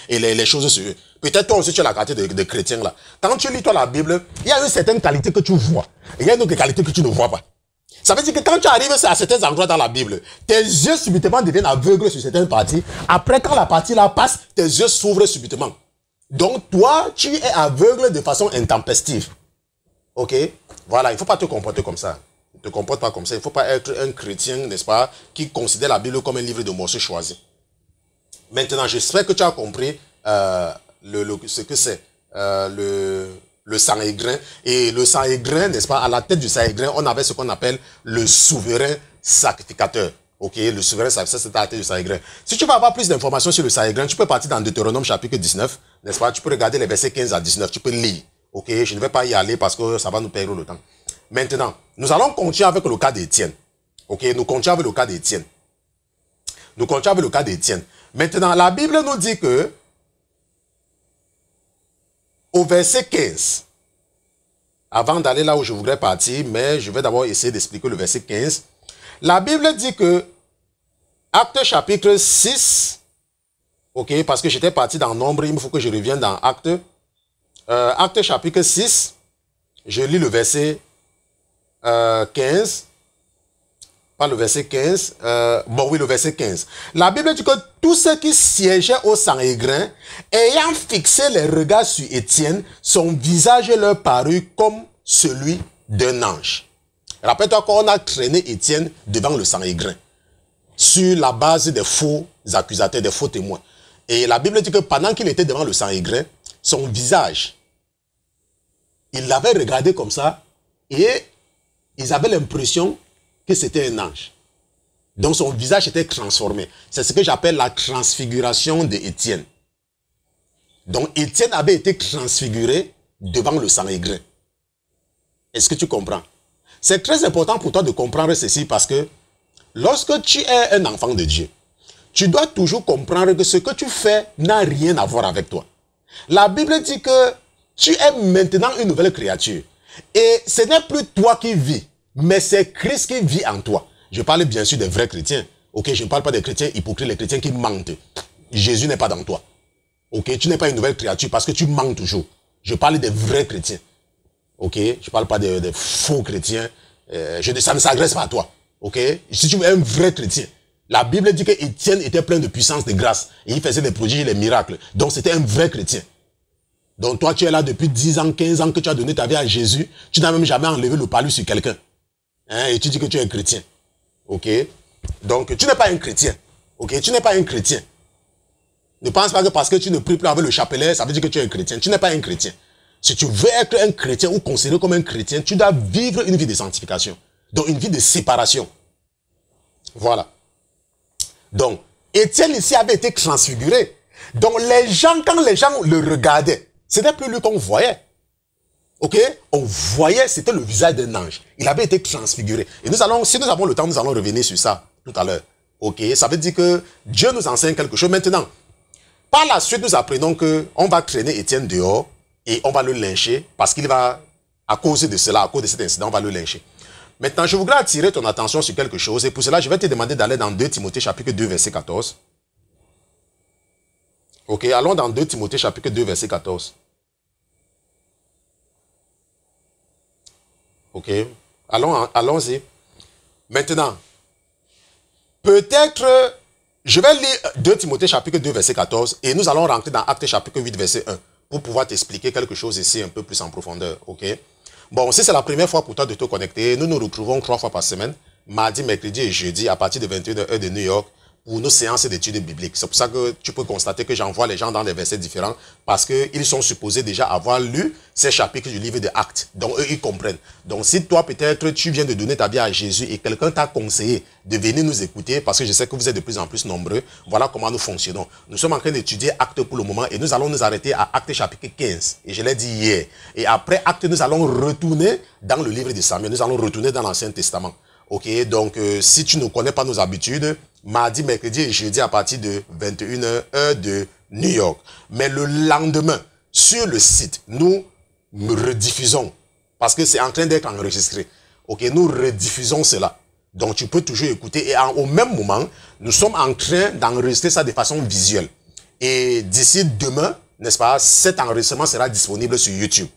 et les choses sur eux. Peut-être toi aussi tu as la qualité de chrétien là. Quand tu lis toi la Bible, il y a une certaine qualité que tu vois. Et il y a une autre qualité que tu ne vois pas. Ça veut dire que quand tu arrives à certains endroits dans la Bible, tes yeux subitement deviennent aveugles sur certaines parties. Après, quand la partie là passe, tes yeux s'ouvrent subitement. Donc toi, tu es aveugle de façon intempestive. Ok? Voilà, il ne faut pas te comporter comme ça. Ne te comporte pas comme ça. Il ne faut pas être un chrétien, n'est-ce pas, qui considère la Bible comme un livre de morceaux choisis. Maintenant, j'espère que tu as compris ce que c'est le Sanhédrin. Et le Sanhédrin, n'est-ce pas, à la tête du Sanhédrin, on avait ce qu'on appelle le souverain sacrificateur. Ok, le souverain sacrificateur, c'est à la tête du Sanhédrin. Si tu veux avoir plus d'informations sur le Sanhédrin, tu peux partir dans Deutéronome chapitre 19, n'est-ce pas, tu peux regarder les versets 15 à 19, tu peux lire. Ok, je ne vais pas y aller parce que ça va nous perdre le temps. Maintenant, nous allons continuer avec le cas d'Étienne. Ok, nous continuons avec le cas d'Étienne. Nous continuons avec le cas d'Étienne. Maintenant, la Bible nous dit que, au verset 15, avant d'aller là où je voudrais partir, mais je vais d'abord essayer d'expliquer le verset 15. La Bible dit que, Actes chapitre 6, ok, parce que j'étais parti dans Nombre, il me faut que je revienne dans Actes. Actes chapitre 6, je lis le verset 15, pas le verset 15, bon oui, le verset 15. La Bible dit que tous ceux qui siégeaient au Sanhédrin, ayant fixé les regards sur Étienne, son visage leur parut comme celui d'un ange. Rappelle-toi qu'on a traîné Étienne devant le Sanhédrin, sur la base des faux accusateurs, des faux témoins. Et la Bible dit que pendant qu'il était devant le Sanhédrin, son visage Ils l'avaient regardé comme ça et ils avaient l'impression que c'était un ange. Donc son visage était transformé. C'est ce que j'appelle la transfiguration d'Étienne. Donc Étienne avait été transfiguré devant le Sanhédrin. Est-ce que tu comprends? C'est très important pour toi de comprendre ceci parce que lorsque tu es un enfant de Dieu, tu dois toujours comprendre que ce que tu fais n'a rien à voir avec toi. La Bible dit que tu es maintenant une nouvelle créature. Et ce n'est plus toi qui vis, mais c'est Christ qui vit en toi. Je parle bien sûr des vrais chrétiens. Ok, je ne parle pas des chrétiens hypocrites, les chrétiens qui mentent. Jésus n'est pas dans toi. Ok, tu n'es pas une nouvelle créature parce que tu mens toujours. Je parle des vrais chrétiens. Ok, je ne parle pas des faux chrétiens. Ça ne s'agresse pas à toi. Ok, si tu es un vrai chrétien, la Bible dit que Étienne était plein de puissance, de grâce. Et il faisait des prodiges et des miracles. Donc c'était un vrai chrétien. Donc toi, tu es là depuis 10 ans, 15 ans que tu as donné ta vie à Jésus. Tu n'as même jamais enlevé le palu sur quelqu'un. Hein, et tu dis que tu es un chrétien. Ok? Donc tu n'es pas un chrétien. Ok? Tu n'es pas un chrétien. Ne pense pas que parce que tu ne pries plus avec le chapelet, ça veut dire que tu es un chrétien. Tu n'es pas un chrétien. Si tu veux être un chrétien ou considéré comme un chrétien, tu dois vivre une vie de sanctification. Donc une vie de séparation. Voilà. Donc, Étienne ici avait été transfiguré. Donc les gens, quand les gens le regardaient, c'était plus lui qu'on voyait. Ok? On voyait, c'était le visage d'un ange. Il avait été transfiguré. Et nous allons, si nous avons le temps, nous allons revenir sur ça tout à l'heure. Ok? Ça veut dire que Dieu nous enseigne quelque chose. Maintenant, par la suite, nous apprenons qu'on va traîner Étienne dehors et on va le lyncher parce qu'il va, à cause de cela, à cause de cet incident, on va le lyncher. Maintenant, je voudrais attirer ton attention sur quelque chose et pour cela, je vais te demander d'aller dans 2 Timothée chapitre 2, verset 14. Ok, allons dans 2 Timothée chapitre 2, verset 14. Ok, allons-y. Maintenant, peut-être, je vais lire 2 Timothée chapitre 2, verset 14 et nous allons rentrer dans Actes chapitre 8, verset 1 pour pouvoir t'expliquer quelque chose ici un peu plus en profondeur. Ok. Bon, si c'est la première fois pour toi de te connecter, nous nous retrouvons 3 fois par semaine, mardi, mercredi et jeudi à partir de 21h de New York pour nos séances d'études bibliques. C'est pour ça que tu peux constater que j'envoie les gens dans des versets différents parce qu'ils sont supposés déjà avoir lu ces chapitres du livre des Actes. Donc, eux, ils comprennent. Donc, si toi, peut-être, tu viens de donner ta vie à Jésus et quelqu'un t'a conseillé de venir nous écouter parce que je sais que vous êtes de plus en plus nombreux, voilà comment nous fonctionnons. Nous sommes en train d'étudier Actes pour le moment et nous allons nous arrêter à Actes chapitre 15. Et je l'ai dit hier. Et après Actes, nous allons retourner dans le livre de Samuel. Nous allons retourner dans l'Ancien Testament. Ok, donc si tu ne connais pas nos habitudes, mardi, mercredi et jeudi à partir de 21h heure de New York. Mais le lendemain, sur le site, nous rediffusons parce que c'est en train d'être enregistré. Ok, nous rediffusons cela. Donc tu peux toujours écouter et au même moment, nous sommes en train d'enregistrer ça de façon visuelle. Et d'ici demain, n'est-ce pas, cet enregistrement sera disponible sur YouTube.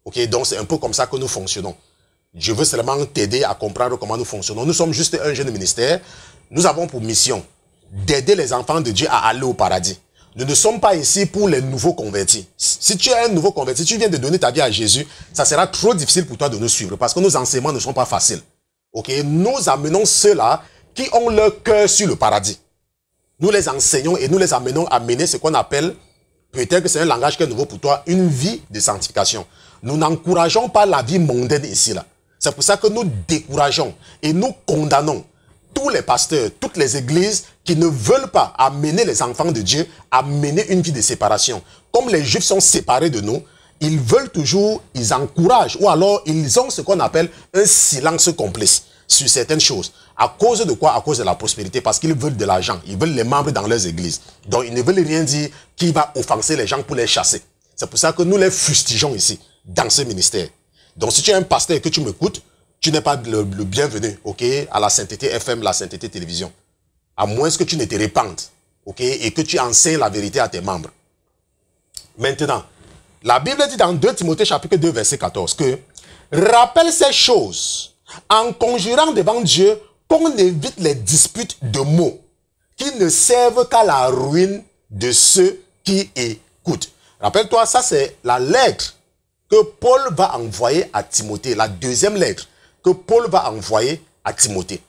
Ok, donc c'est un peu comme ça que nous fonctionnons. Je veux seulement t'aider à comprendre comment nous fonctionnons. Nous sommes juste un jeune ministère. Nous avons pour mission d'aider les enfants de Dieu à aller au paradis. Nous ne sommes pas ici pour les nouveaux convertis. Si tu es un nouveau converti, tu viens de donner ta vie à Jésus, ça sera trop difficile pour toi de nous suivre parce que nos enseignements ne sont pas faciles. Ok, nous amenons ceux-là qui ont leur cœur sur le paradis. Nous les enseignons et nous les amenons à mener ce qu'on appelle, peut-être que c'est un langage qui est nouveau pour toi, une vie de sanctification. Nous n'encourageons pas la vie mondaine ici, là. C'est pour ça que nous décourageons et nous condamnons tous les pasteurs, toutes les églises qui ne veulent pas amener les enfants de Dieu à mener une vie de séparation. Comme les Juifs sont séparés de nous, ils veulent toujours, ils encouragent ou alors ils ont ce qu'on appelle un silence complice sur certaines choses. À cause de quoi? À cause de la prospérité, parce qu'ils veulent de l'argent. Ils veulent les membres dans leurs églises. Donc ils ne veulent rien dire qui va offenser les gens pour les chasser. C'est pour ça que nous les fustigeons ici, dans ce ministère. Donc si tu es un pasteur et que tu m'écoutes, tu n'es pas le bienvenu, ok, à la Sainteté FM, la Sainteté Télévision. À moins que tu ne te répandes, ok, et que tu enseignes la vérité à tes membres. Maintenant, la Bible dit dans 2 Timothée chapitre 2 verset 14 que « Rappelle ces choses en conjurant devant Dieu qu'on évite les disputes de mots qui ne servent qu'à la ruine de ceux qui écoutent. » Rappelle-toi, ça c'est la lettre que Paul va envoyer à Timothée, la deuxième lettre que Paul va envoyer à Timothée.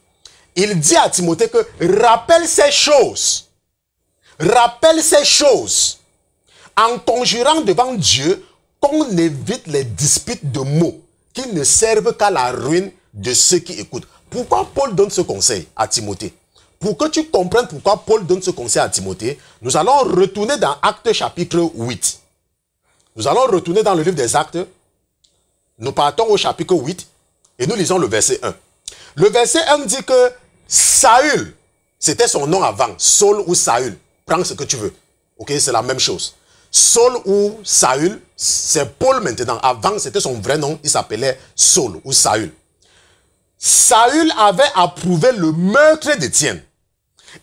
Il dit à Timothée que rappelle ces choses en conjurant devant Dieu qu'on évite les disputes de mots qui ne servent qu'à la ruine de ceux qui écoutent. Pourquoi Paul donne ce conseil à Timothée? Pour que tu comprennes pourquoi Paul donne ce conseil à Timothée, nous allons retourner dans Actes chapitre 8. Nous allons retourner dans le livre des Actes. Nous partons au chapitre 8 et nous lisons le verset 1. Le verset 1 dit que Saül, c'était son nom avant, Saul ou Saül. Prends ce que tu veux. Ok, c'est la même chose. Saul ou Saül, c'est Paul maintenant. Avant, c'était son vrai nom, il s'appelait Saul ou Saül. Saül avait approuvé le meurtre d'Étienne.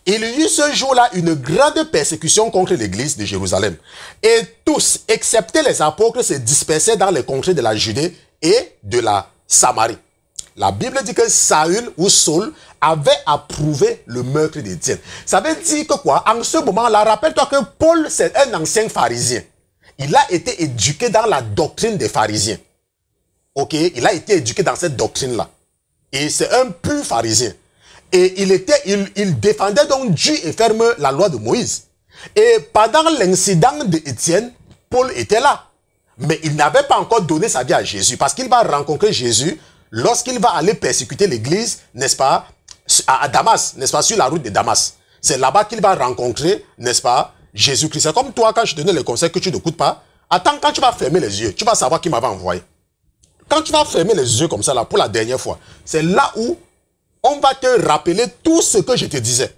Il y eut ce jour-là une grande persécution contre l'église de Jérusalem. Et tous, excepté les apôtres, se dispersaient dans les contrées de la Judée et de la Samarie. La Bible dit que Saül ou Saul avait approuvé le meurtre d'Étienne. Ça veut dire que quoi? En ce moment-là, rappelle-toi que Paul, c'est un ancien pharisien. Il a été éduqué dans la doctrine des pharisiens. Ok? Il a été éduqué dans cette doctrine-là. Et c'est un pur pharisien. Et il défendait donc dur et ferme la loi de Moïse. Et pendant l'incident d'Étienne, Paul était là. Mais il n'avait pas encore donné sa vie à Jésus. Parce qu'il va rencontrer Jésus lorsqu'il va aller persécuter l'église, n'est-ce pas, à Damas, n'est-ce pas, sur la route de Damas. C'est là-bas qu'il va rencontrer, n'est-ce pas, Jésus-Christ. C'est comme toi, quand je te donne les conseils que tu n'écoutes pas, attends, quand tu vas fermer les yeux, tu vas savoir qui m'avait envoyé. Quand tu vas fermer les yeux comme ça, là, pour la dernière fois, c'est là où on va te rappeler tout ce que je te disais.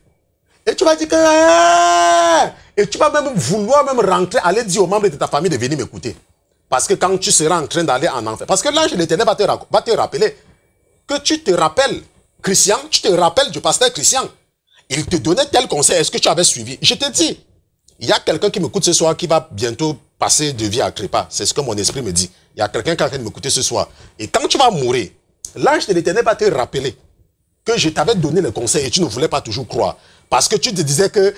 Et tu vas dire que... Et tu vas même vouloir même rentrer, aller dire aux membres de ta famille de venir m'écouter. Parce que quand tu seras en train d'aller en enfer. Parce que l'ange de l'Éternel va te rappeler que tu te rappelles, Christian, tu te rappelles du pasteur Christian. Il te donnait tel conseil, est-ce que tu avais suivi? Je te dis, il y a quelqu'un qui m'écoute ce soir qui va bientôt passer de vie à trépas. C'est ce que mon esprit me dit. Il y a quelqu'un qui est en train de m'écouter ce soir. Et quand tu vas mourir, l'ange de l'Éternel va te rappeler que je t'avais donné le conseil et tu ne voulais pas toujours croire. Parce que tu te disais que,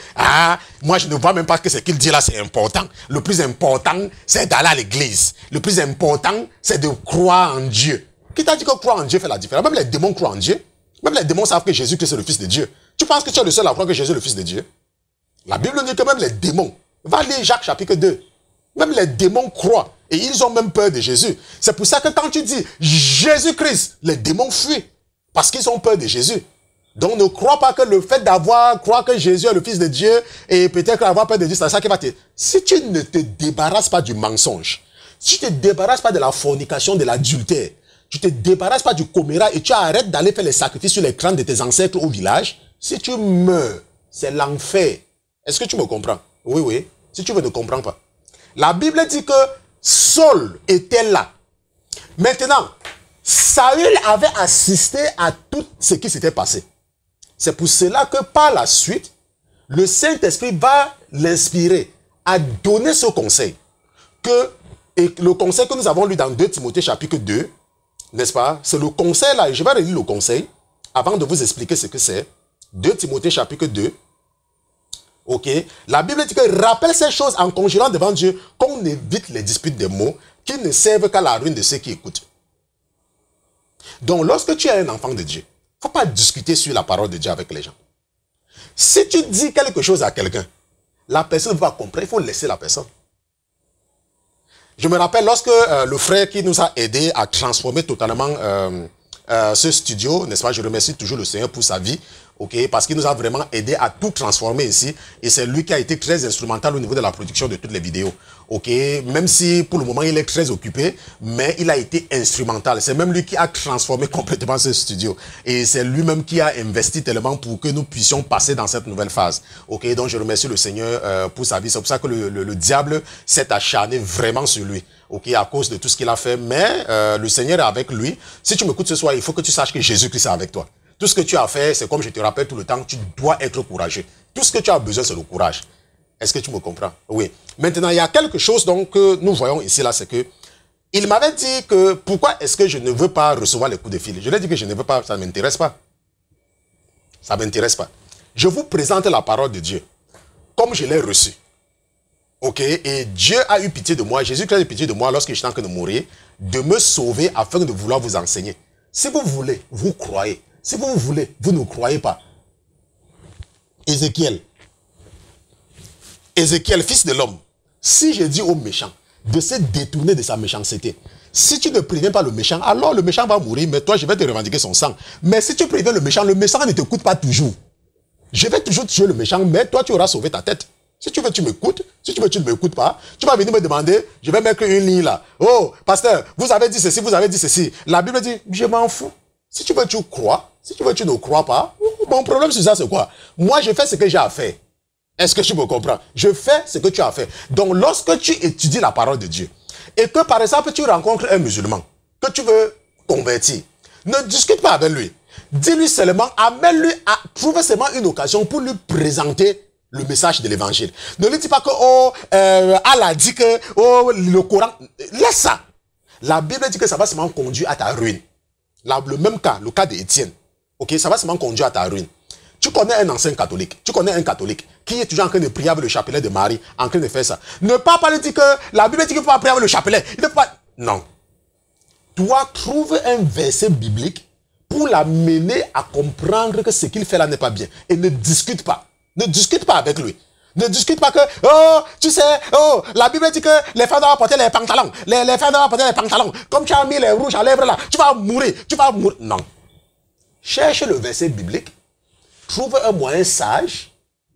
moi je ne vois même pas que ce qu'il dit là c'est important. Le plus important, c'est d'aller à l'église. Le plus important, c'est de croire en Dieu. Qui t'a dit que croire en Dieu fait la différence? Même les démons croient en Dieu. Même les démons savent que Jésus-Christ est le Fils de Dieu. Tu penses que tu es le seul à croire que Jésus est le Fils de Dieu? La Bible dit que même les démons, va lire Jacques chapitre 2, même les démons croient. Et ils ont même peur de Jésus. C'est pour ça que quand tu dis Jésus-Christ, les démons fuient. Parce qu'ils ont peur de Jésus. Donc ne crois pas que le fait croire que Jésus est le Fils de Dieu et peut-être avoir peur de Dieu, c'est ça qui va te... Si tu ne te débarrasses pas du mensonge, si tu ne te débarrasses pas de la fornication, de l'adultère, tu ne te débarrasses pas du coméra et tu arrêtes d'aller faire les sacrifices sur les crânes de tes ancêtres au village, si tu meurs, c'est l'enfer. Est-ce que tu me comprends? Oui, oui. Si tu ne comprends pas. La Bible dit que Saul était là. Maintenant, Saül avait assisté à tout ce qui s'était passé. C'est pour cela que par la suite, le Saint-Esprit va l'inspirer à donner ce conseil. Et le conseil que nous avons lu dans 2 Timothée chapitre 2, n'est-ce pas? C'est le conseil là, et je vais relire le conseil avant de vous expliquer ce que c'est. 2 Timothée chapitre 2. Ok? La Bible dit que rappelle ces choses en conjurant devant Dieu qu'on évite les disputes des mots qui ne servent qu'à la ruine de ceux qui écoutent. Donc, lorsque tu es un enfant de Dieu, il ne faut pas discuter sur la parole de Dieu avec les gens. Si tu dis quelque chose à quelqu'un, la personne va comprendre, il faut laisser la personne. Je me rappelle lorsque le frère qui nous a aidé à transformer totalement ce studio, n'est-ce pas, je remercie toujours le Seigneur pour sa vie, ok, parce qu'il nous a vraiment aidé à tout transformer ici, et c'est lui qui a été très instrumental au niveau de la production de toutes les vidéos, ok, même si pour le moment il est très occupé, mais il a été instrumental, c'est même lui qui a transformé complètement ce studio, et c'est lui-même qui a investi tellement pour que nous puissions passer dans cette nouvelle phase, ok, donc je remercie le Seigneur pour sa vie, c'est pour ça que le diable s'est acharné vraiment sur lui, ok, à cause de tout ce qu'il a fait, mais le Seigneur est avec lui. Si tu m'écoutes ce soir, il faut que tu saches que Jésus-Christ est avec toi. Tout ce que tu as fait, c'est comme je te rappelle tout le temps, tu dois être courageux. Tout ce que tu as besoin, c'est le courage. Est-ce que tu me comprends? Oui. Maintenant, il y a quelque chose donc, que nous voyons ici, là, c'est que il m'avait dit que pourquoi est-ce que je ne veux pas recevoir les coups de fil? Je lui ai dit que je ne veux pas, ça ne m'intéresse pas. Ça ne m'intéresse pas. Je vous présente la parole de Dieu comme je l'ai reçue. Ok, et Dieu a eu pitié de moi, Jésus-Christ a eu pitié de moi lorsque j'étais en train de mourir, de me sauver afin de vouloir vous enseigner. Si vous voulez, vous croyez. Si vous voulez, vous ne croyez pas. Ézéchiel, fils de l'homme, si je dis aux méchants, de se détourner de sa méchanceté. Si tu ne préviens pas le méchant, alors le méchant va mourir, mais toi, je vais te revendiquer son sang. Mais si tu préviens le méchant ne t'écoute pas toujours. Je vais toujours tuer le méchant, mais toi, tu auras sauvé ta tête. Si tu veux, tu m'écoutes. Si tu veux, tu ne m'écoutes pas. Tu vas venir me demander, je vais mettre une ligne là. Oh, pasteur, vous avez dit ceci, vous avez dit ceci. La Bible dit, je m'en fous. Si tu veux, tu crois. Si tu veux, tu ne crois pas. Mon problème sur ça, c'est quoi? Moi, je fais ce que j'ai à faire. Est-ce que tu me comprends? Je fais ce que tu as fait. Donc, lorsque tu étudies la parole de Dieu, et que, par exemple, tu rencontres un musulman, que tu veux convertir, ne discute pas avec lui. Dis-lui seulement, amène-lui à trouver seulement une occasion pour lui présenter le message de l'évangile. Ne lui dis pas que, oh, Allah dit que, oh, le Coran, laisse ça. La Bible dit que ça va seulement conduire à ta ruine. Le même cas, le cas d'Étienne, ok, ça va seulement conduire à ta ruine. Tu connais un ancien catholique, tu connais un catholique qui est toujours en train de prier avec le chapelet de Marie, en train de faire ça. Ne pas lui dire que la Bible dit qu'il ne faut pas prier avec le chapelet. Il ne peut pas... Non. Toi, trouve un verset biblique pour l'amener à comprendre que ce qu'il fait là n'est pas bien. Et ne discute pas. Ne discute pas avec lui. Ne discute pas que, oh, tu sais, oh, la Bible dit que les femmes doivent porter les pantalons. Les femmes doivent porter les pantalons. Comme tu as mis les rouges à lèvres là, tu vas mourir. Tu vas mourir. Non. Cherche le verset biblique. Trouve un moyen sage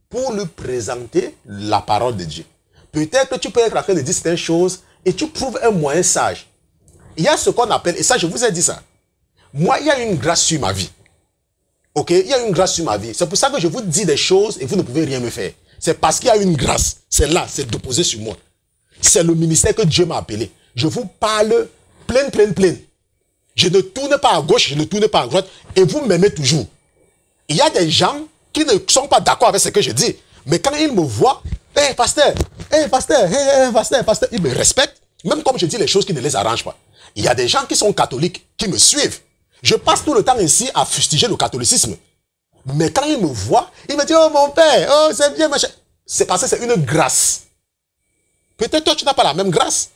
pour lui présenter la parole de Dieu. Peut-être que tu peux être en train de dire certaines choses et tu trouves un moyen sage. Il y a ce qu'on appelle, et ça je vous ai dit ça, moi il y a une grâce sur ma vie. Ok, il y a une grâce sur ma vie. C'est pour ça que je vous dis des choses et vous ne pouvez rien me faire. C'est parce qu'il y a une grâce. C'est là, c'est déposé sur moi. C'est le ministère que Dieu m'a appelé. Je vous parle plein. Je ne tourne pas à gauche, je ne tourne pas à droite et vous m'aimez toujours. Il y a des gens qui ne sont pas d'accord avec ce que je dis. Mais quand ils me voient, hey, pasteur, ils me respectent. Même comme je dis les choses qui ne les arrangent pas. Il y a des gens qui sont catholiques, qui me suivent. Je passe tout le temps ici à fustiger le catholicisme. Mais quand ils me voient, ils me disent, oh mon père, oh c'est bien, machin. C'est parce que c'est une grâce. Peut-être toi tu n'as pas la même grâce.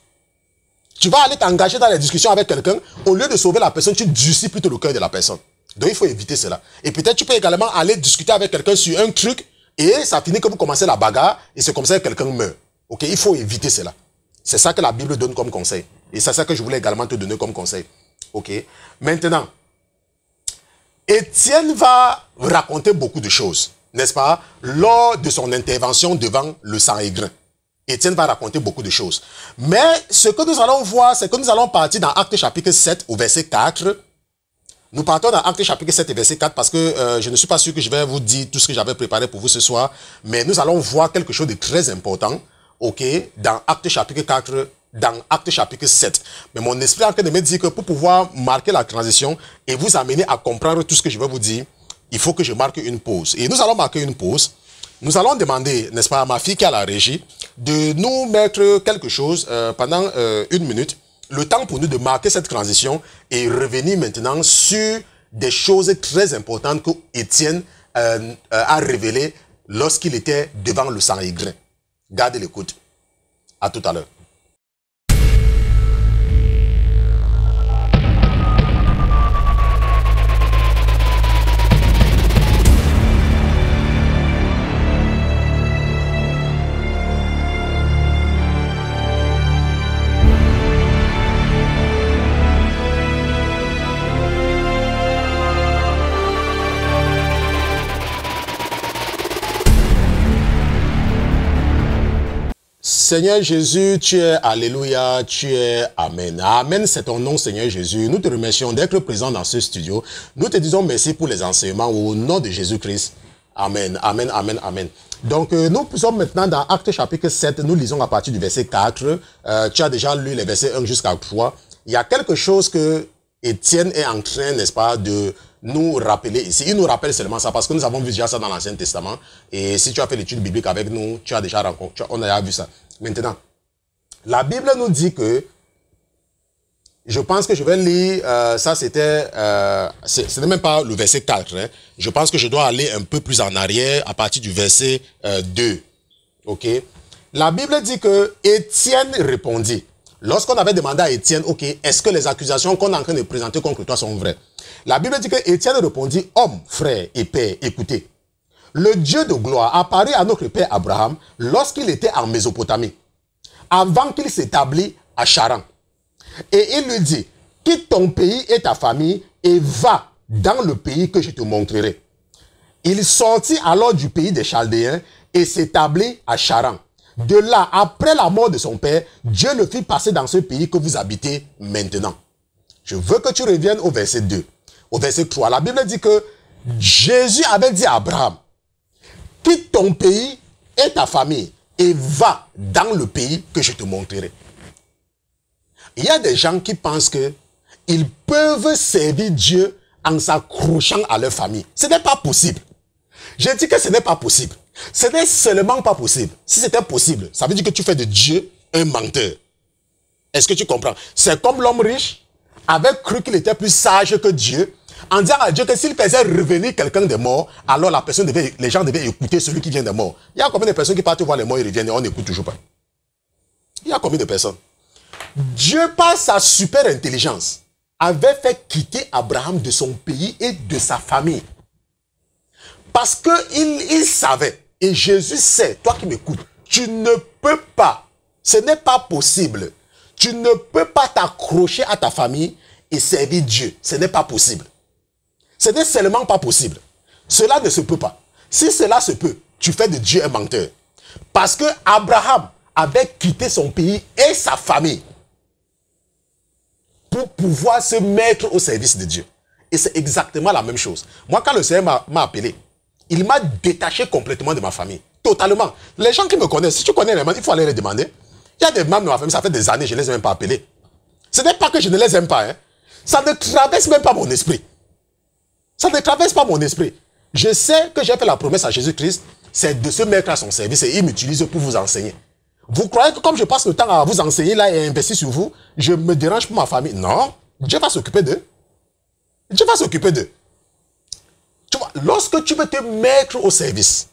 Tu vas aller t'engager dans les discussions avec quelqu'un, au lieu de sauver la personne, tu durcis plutôt le cœur de la personne. Donc il faut éviter cela. Et peut-être tu peux également aller discuter avec quelqu'un sur un truc et ça finit que vous commencez la bagarre et c'est comme ça que quelqu'un meurt. Ok, il faut éviter cela. C'est ça que la Bible donne comme conseil. Et c'est ça que je voulais également te donner comme conseil. Ok. Maintenant, Étienne va raconter beaucoup de choses, n'est-ce pas, lors de son intervention devant le Sanhédrin. Étienne va raconter beaucoup de choses. Mais ce que nous allons voir, c'est que nous allons partir dans Actes chapitre 7 au verset 4. Nous partons dans Actes chapitre 7 et verset 4 parce que je ne suis pas sûr que je vais vous dire tout ce que j'avais préparé pour vous ce soir. Mais nous allons voir quelque chose de très important, ok, dans Actes chapitre 4, dans Actes chapitre 7. Mais mon esprit est en train de me dire que pour pouvoir marquer la transition et vous amener à comprendre tout ce que je vais vous dire, il faut que je marque une pause. Et nous allons marquer une pause. Nous allons demander, n'est-ce pas, à ma fille qui est à la régie, de nous mettre quelque chose pendant 1 minute. Le temps pour nous de marquer cette transition et revenir maintenant sur des choses très importantes que Étienne a révélées lorsqu'il était devant le Sanhédrin. Gardez l'écoute. À tout à l'heure. Seigneur Jésus, tu es Alléluia, tu es Amen. Amen, c'est ton nom, Seigneur Jésus. Nous te remercions d'être présent dans ce studio. Nous te disons merci pour les enseignements au nom de Jésus-Christ. Amen, amen, amen, amen. Donc, nous sommes maintenant dans Actes chapitre 7. Nous lisons à partir du verset 4. Tu as déjà lu les versets 1 jusqu'à 3. Il y a quelque chose que Étienne est en train, n'est-ce pas, de nous rappeler ici. Il nous rappelle seulement ça parce que nous avons vu déjà ça dans l'Ancien Testament. Et si tu as fait l'étude biblique avec nous, tu as déjà rencontré, on a déjà vu ça. Maintenant, la Bible nous dit que, je pense que je vais lire, ça c'était, ce n'est même pas le verset 4, hein. Je pense que je dois aller un peu plus en arrière à partir du verset 2. Ok? La Bible dit que Étienne répondit. Lorsqu'on avait demandé à Étienne, ok, est-ce que les accusations qu'on est en train de présenter contre toi sont vraies? La Bible dit que Étienne répondit, homme, frère et père, écoutez. Le Dieu de gloire apparut à notre père Abraham lorsqu'il était en Mésopotamie, avant qu'il s'établisse à Charan. Et il lui dit, quitte ton pays et ta famille et va dans le pays que je te montrerai. Il sortit alors du pays des Chaldéens et s'établit à Charan. De là, après la mort de son père, Dieu le fit passer dans ce pays que vous habitez maintenant. Je veux que tu reviennes au verset 2. Au verset 3, la Bible dit que Jésus avait dit à Abraham, quitte ton pays et ta famille et va dans le pays que je te montrerai. Il y a des gens qui pensent qu'ils peuvent servir Dieu en s'accrochant à leur famille. Ce n'est pas possible. Je dis que ce n'est pas possible. Ce n'est seulement pas possible. Si c'était possible, ça veut dire que tu fais de Dieu un menteur. Est-ce que tu comprends? C'est comme l'homme riche avait cru qu'il était plus sage que Dieu, en disant à Dieu que s'il faisait revenir quelqu'un des morts, alors les gens devaient écouter celui qui vient des morts. Il y a combien de personnes qui partent voir les morts et reviennent et on n'écoute toujours pas? Il y a combien de personnes? Dieu, par sa super intelligence, avait fait quitter Abraham de son pays et de sa famille. Parce qu'il savait, et Jésus sait, toi qui m'écoutes, tu ne peux pas, ce n'est pas possible, tu ne peux pas t'accrocher à ta famille et servir Dieu. Ce n'est pas possible. Ce n'est seulement pas possible. Cela ne se peut pas. Si cela se peut, tu fais de Dieu un menteur. Parce que Abraham avait quitté son pays et sa famille pour pouvoir se mettre au service de Dieu. Et c'est exactement la même chose. Moi, quand le Seigneur m'a appelé, il m'a détaché complètement de ma famille. Totalement. Les gens qui me connaissent, si tu connais les membres, il faut aller les demander. Il y a des membres de ma famille, ça fait des années, je ne les ai même pas appelés. Ce n'est pas que je ne les aime pas. Hein. Ça ne traverse même pas mon esprit. Ça ne traverse pas mon esprit. Je sais que j'ai fait la promesse à Jésus-Christ, c'est de se mettre à son service et il m'utilise pour vous enseigner. Vous croyez que comme je passe le temps à vous enseigner là et investir sur vous, je me dérange pour ma famille? Non. Dieu va s'occuper d'eux. Dieu va s'occuper d'eux. Tu vois, lorsque tu veux te mettre au service,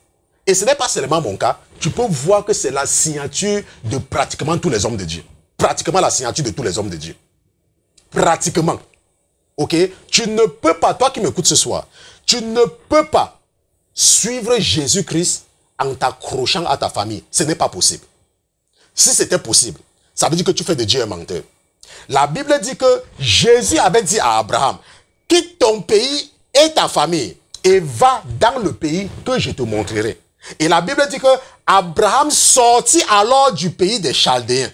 et ce n'est pas seulement mon cas, tu peux voir que c'est la signature de pratiquement tous les hommes de Dieu. Pratiquement la signature de tous les hommes de Dieu. Pratiquement. Ok? Tu ne peux pas, toi qui m'écoutes ce soir, tu ne peux pas suivre Jésus-Christ en t'accrochant à ta famille. Ce n'est pas possible. Si c'était possible, ça veut dire que tu fais de Dieu un menteur. La Bible dit que Jésus avait dit à Abraham, quitte ton pays et ta famille et va dans le pays que je te montrerai. Et la Bible dit que Abraham sortit alors du pays des Chaldéens.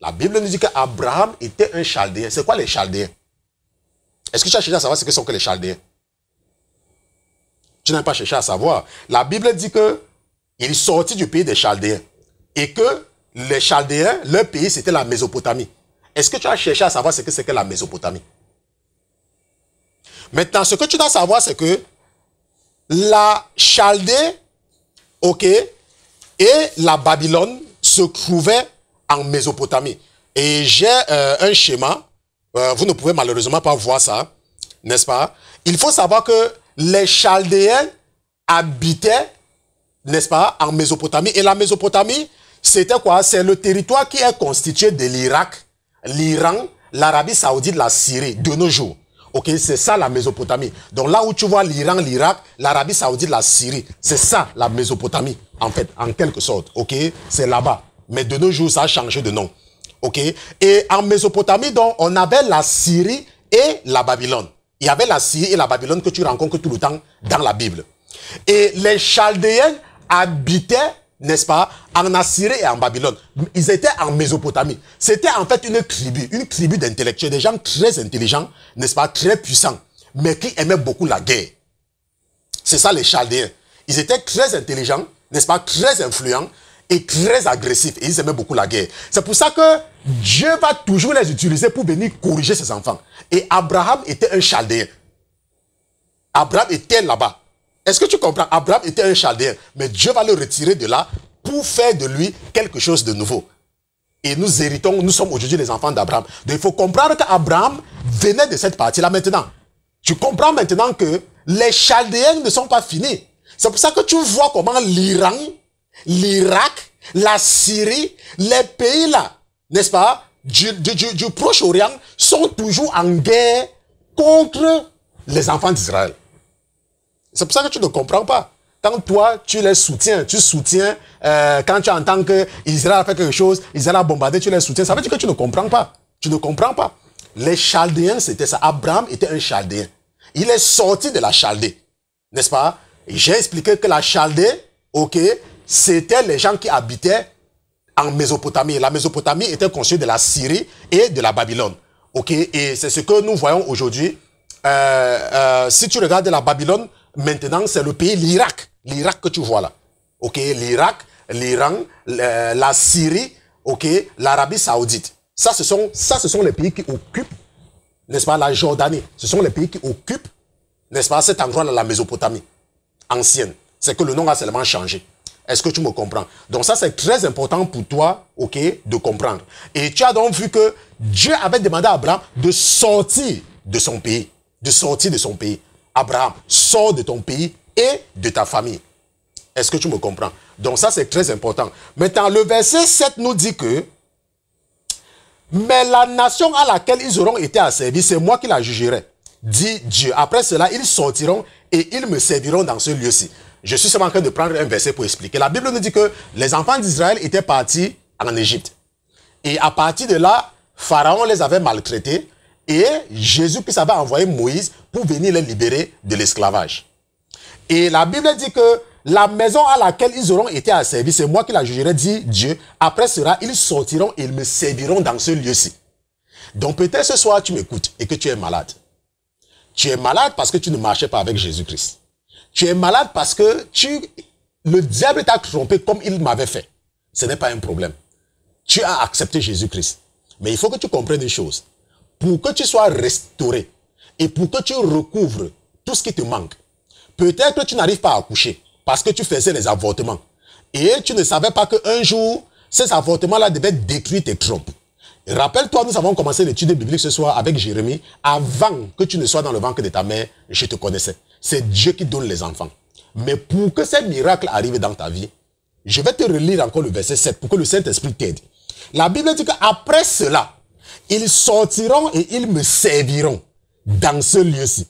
La Bible nous dit qu'Abraham était un Chaldéen. C'est quoi les Chaldéens? Est-ce que tu as cherché à savoir ce que sont que les Chaldéens? Tu n'as pas cherché à savoir. La Bible dit qu'il sortit du pays des Chaldéens et que les Chaldéens, leur pays, c'était la Mésopotamie. Est-ce que tu as cherché à savoir ce que c'est que la Mésopotamie? Maintenant, ce que tu dois savoir, c'est que la Chaldée, ok, et la Babylone se trouvaient en Mésopotamie. Et j'ai un schéma, vous ne pouvez malheureusement pas voir ça, n'est-ce pas? Il faut savoir que les Chaldéens habitaient, n'est-ce pas, en Mésopotamie. Et la Mésopotamie, c'était quoi? C'est le territoire qui est constitué de l'Irak, l'Iran, l'Arabie Saoudite, la Syrie, de nos jours. Ok, c'est ça la Mésopotamie. Donc là où tu vois l'Iran, l'Irak, l'Arabie Saoudite, la Syrie, c'est ça la Mésopotamie, en fait, en quelque sorte. Ok, c'est là-bas. Mais de nos jours, ça a changé de nom. Ok, et en Mésopotamie, donc, on avait la Syrie et la Babylone. Il y avait la Syrie et la Babylone que tu rencontres tout le temps dans la Bible. Et les Chaldéens habitaient, n'est-ce pas, en Assyrie et en Babylone. Ils étaient en Mésopotamie. C'était en fait une tribu d'intellectuels, des gens très intelligents, n'est-ce pas, très puissants, mais qui aimaient beaucoup la guerre. C'est ça les Chaldéens. Ils étaient très intelligents, n'est-ce pas, très influents et très agressifs. Et ils aimaient beaucoup la guerre. C'est pour ça que Dieu va toujours les utiliser pour venir corriger ses enfants. Et Abraham était un Chaldéen. Abraham était là-bas. Est-ce que tu comprends? Abraham était un Chaldéen, mais Dieu va le retirer de là pour faire de lui quelque chose de nouveau. Et nous héritons, nous sommes aujourd'hui les enfants d'Abraham. Donc il faut comprendre qu'Abraham venait de cette partie-là maintenant. Tu comprends maintenant que les Chaldéens ne sont pas finis. C'est pour ça que tu vois comment l'Iran, l'Irak, la Syrie, les pays là, n'est-ce pas, du Proche-Orient sont toujours en guerre contre les enfants d'Israël. C'est pour ça que tu ne comprends pas. quand toi, tu les soutiens, quand tu entends que Israël a fait quelque chose, Israël a bombardé, tu les soutiens, ça veut dire que tu ne comprends pas. Tu ne comprends pas. Les Chaldéens, c'était ça. Abraham était un Chaldéen. Il est sorti de la Chaldée, n'est-ce pas? J'ai expliqué que la Chaldée, ok, c'était les gens qui habitaient en Mésopotamie. La Mésopotamie était constituée de la Syrie et de la Babylone. Ok, et c'est ce que nous voyons aujourd'hui. Si tu regardes la Babylone, maintenant, c'est le pays, l'Irak. L'Irak que tu vois là. Ok, l'Irak, l'Iran, la Syrie, ok, l'Arabie Saoudite. Ça, ce sont les pays qui occupent, n'est-ce pas, la Jordanie. Ce sont les pays qui occupent, n'est-ce pas, cet endroit-là, la Mésopotamie ancienne. C'est que le nom a seulement changé. Est-ce que tu me comprends? Donc ça, c'est très important pour toi, ok, de comprendre. Et tu as donc vu que Dieu avait demandé à Abraham de sortir de son pays. De sortir de son pays. Abraham, sors de ton pays et de ta famille. Est-ce que tu me comprends? Donc ça, c'est très important. Maintenant, le verset 7 nous dit que mais la nation à laquelle ils auront été asservis, c'est moi qui la jugerai, dit Dieu. Après cela, ils sortiront et ils me serviront dans ce lieu-ci. Je suis seulement en train de prendre un verset pour expliquer. La Bible nous dit que les enfants d'Israël étaient partis en Égypte. Et à partir de là, Pharaon les avait maltraités et Jésus-Christ avait envoyé Moïse pour venir les libérer de l'esclavage. Et la Bible dit que la maison à laquelle ils auront été asservis, c'est moi qui la jugerai, dit Dieu. Après cela, ils sortiront et ils me serviront dans ce lieu-ci. Donc peut-être ce soir, tu m'écoutes et que tu es malade. Tu es malade parce que tu ne marchais pas avec Jésus-Christ. Tu es malade parce que le diable t'a trompé comme il m'avait fait. Ce n'est pas un problème. Tu as accepté Jésus-Christ. Mais il faut que tu comprennes une chose. Pour que tu sois restauré et pour que tu recouvres tout ce qui te manque, peut-être que tu n'arrives pas à accoucher parce que tu faisais les avortements. Et tu ne savais pas qu'un jour, ces avortements-là devaient détruire tes trompes. Rappelle-toi, nous avons commencé l'étude biblique ce soir avec Jérémie. Avant que tu ne sois dans le ventre de ta mère, je te connaissais. C'est Dieu qui donne les enfants. Mais pour que ces miracles arrivent dans ta vie, je vais te relire encore le verset 7 pour que le Saint-Esprit t'aide. La Bible dit qu'après cela, ils sortiront et ils me serviront dans ce lieu-ci.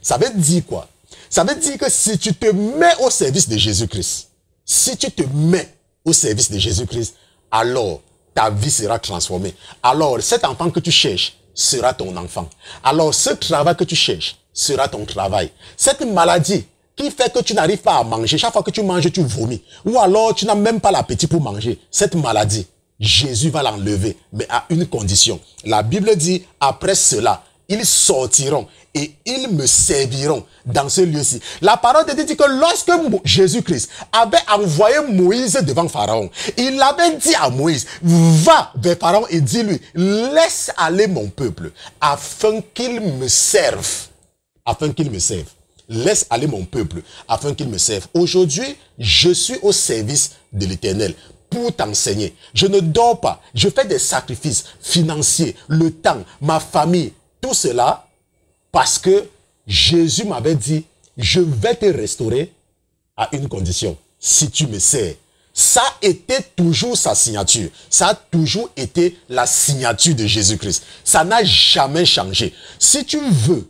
Ça veut dire quoi? Ça veut dire que si tu te mets au service de Jésus-Christ, si tu te mets au service de Jésus-Christ, alors ta vie sera transformée. Alors cet enfant que tu cherches sera ton enfant. Alors ce travail que tu cherches sera ton travail. Cette maladie qui fait que tu n'arrives pas à manger, chaque fois que tu manges, tu vomis. Ou alors tu n'as même pas l'appétit pour manger. Cette maladie, Jésus va l'enlever, mais à une condition. La Bible dit, après cela, ils sortiront et ils me serviront dans ce lieu-ci. La parole de Dieu dit que lorsque Jésus-Christ avait envoyé Moïse devant Pharaon, il avait dit à Moïse, va vers Pharaon et dis-lui, laisse aller mon peuple afin qu'il me serve. Afin qu'il me serve. Laisse aller mon peuple afin qu'il me serve. Aujourd'hui, je suis au service de l'Éternel pour t'enseigner. Je ne dors pas. Je fais des sacrifices financiers, le temps, ma famille, tout cela parce que Jésus m'avait dit, je vais te restaurer à une condition, si tu me sers. Ça a été toujours sa signature. Ça a toujours été la signature de Jésus-Christ. Ça n'a jamais changé. Si tu veux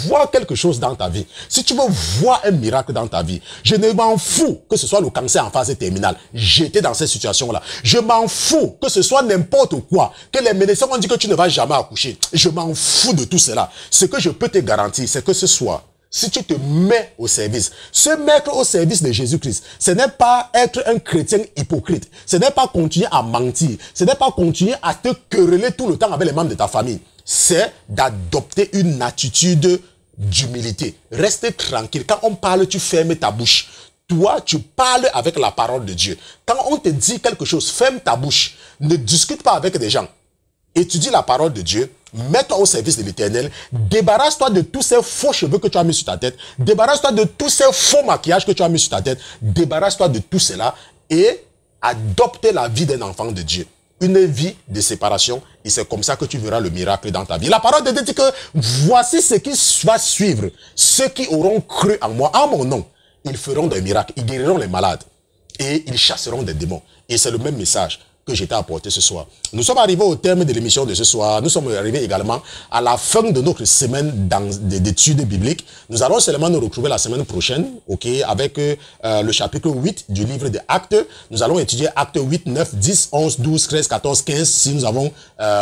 voir quelque chose dans ta vie, si tu veux voir un miracle dans ta vie, je ne m'en fous que ce soit le cancer en phase terminale. J'étais dans cette situation-là. Je m'en fous que ce soit n'importe quoi, que les médecins ont dit que tu ne vas jamais accoucher. Je m'en fous de tout cela. Ce que je peux te garantir, c'est que ce soir, si tu te mets au service, se mettre au service de Jésus-Christ, ce n'est pas être un chrétien hypocrite, ce n'est pas continuer à mentir, ce n'est pas continuer à te quereller tout le temps avec les membres de ta famille. C'est d'adopter une attitude d'humilité. Reste tranquille. Quand on parle, tu fermes ta bouche. Toi, tu parles avec la parole de Dieu. Quand on te dit quelque chose, ferme ta bouche. Ne discute pas avec des gens. Étudie la parole de Dieu. Mets-toi au service de l'Éternel. Débarrasse-toi de tous ces faux cheveux que tu as mis sur ta tête. Débarrasse-toi de tous ces faux maquillages que tu as mis sur ta tête. Débarrasse-toi de tout cela et adopte la vie d'un enfant de Dieu. Une vie de séparation, et c'est comme ça que tu verras le miracle dans ta vie. La parole de Dieu dit que voici ce qui va suivre. Ceux qui auront cru en moi, en mon nom, ils feront des miracles, ils guériront les malades et ils chasseront des démons. Et c'est le même message que j'étais apporté ce soir. Nous sommes arrivés au terme de l'émission de ce soir. Nous sommes arrivés également à la fin de notre semaine d'études bibliques. Nous allons seulement nous retrouver la semaine prochaine, ok, avec le chapitre 8 du livre de Actes. Nous allons étudier Actes 8, 9, 10, 11, 12, 13, 14, 15, si nous avons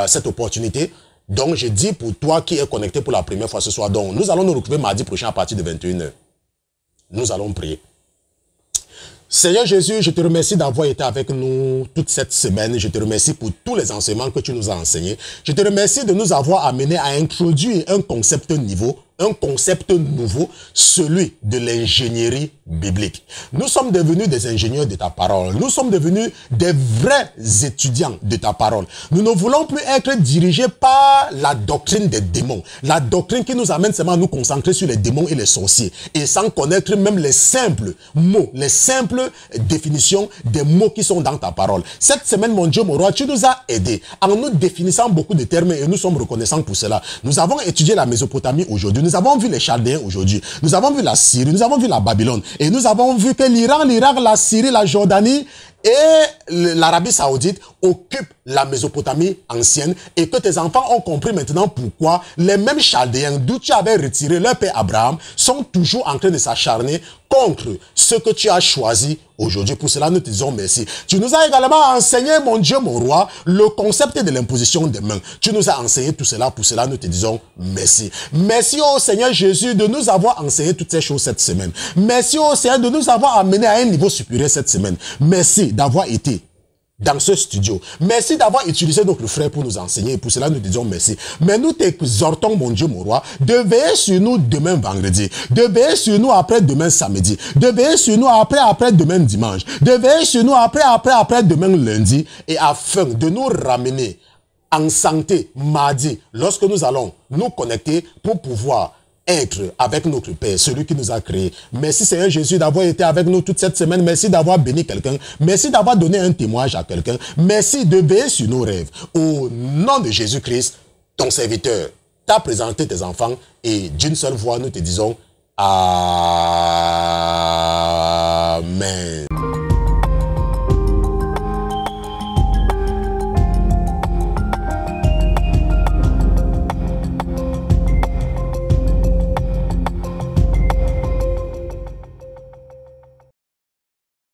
cette opportunité. Donc, je dis pour toi qui es connecté pour la première fois ce soir, donc nous allons nous retrouver mardi prochain à partir de 21 h. Nous allons prier. Seigneur Jésus, je te remercie d'avoir été avec nous toute cette semaine. Je te remercie pour tous les enseignements que tu nous as enseignés. Je te remercie de nous avoir amenés à introduire un concept nouveau, celui de l'ingénierie biblique. Nous sommes devenus des ingénieurs de ta parole. Nous sommes devenus des vrais étudiants de ta parole. Nous ne voulons plus être dirigés par la doctrine des démons. La doctrine qui nous amène seulement à nous concentrer sur les démons et les sorciers. Et sans connaître même les simples mots, les simples définitions des mots qui sont dans ta parole. Cette semaine, mon Dieu, mon roi, tu nous as aidés en nous définissant beaucoup de termes et nous sommes reconnaissants pour cela. Nous avons étudié la Mésopotamie aujourd'hui. Nous avons vu les Chaldéens aujourd'hui. Nous avons vu la Syrie. Nous avons vu la Babylone. Et nous avons vu que l'Iran, l'Irak, la Syrie, la Jordanie et l'Arabie Saoudite occupent la Mésopotamie ancienne et que tes enfants ont compris maintenant pourquoi les mêmes Chaldéens d'où tu avais retiré leur père Abraham sont toujours en train de s'acharner contre ce que tu as choisi aujourd'hui. Pour cela, nous te disons merci. Tu nous as également enseigné, mon Dieu, mon roi, le concept de l'imposition des mains. Tu nous as enseigné tout cela. Pour cela, nous te disons merci. Merci au Seigneur Jésus de nous avoir enseigné toutes ces choses cette semaine. Merci au Seigneur de nous avoir amenés à un niveau supérieur cette semaine. Merci d'avoir été dans ce studio. Merci d'avoir utilisé notre frère pour nous enseigner et pour cela nous disons merci. Mais nous t'exhortons, mon Dieu, mon roi, de veiller sur nous demain vendredi, de veiller sur nous après demain samedi, de veiller sur nous après demain dimanche, de veiller sur nous après demain lundi et afin de nous ramener en santé mardi lorsque nous allons nous connecter pour pouvoir être avec notre Père, celui qui nous a créés. Merci Seigneur Jésus d'avoir été avec nous toute cette semaine. Merci d'avoir béni quelqu'un. Merci d'avoir donné un témoignage à quelqu'un. Merci de veiller sur nos rêves. Au nom de Jésus-Christ, ton serviteur t'a présenté tes enfants et d'une seule voix nous te disons Amen.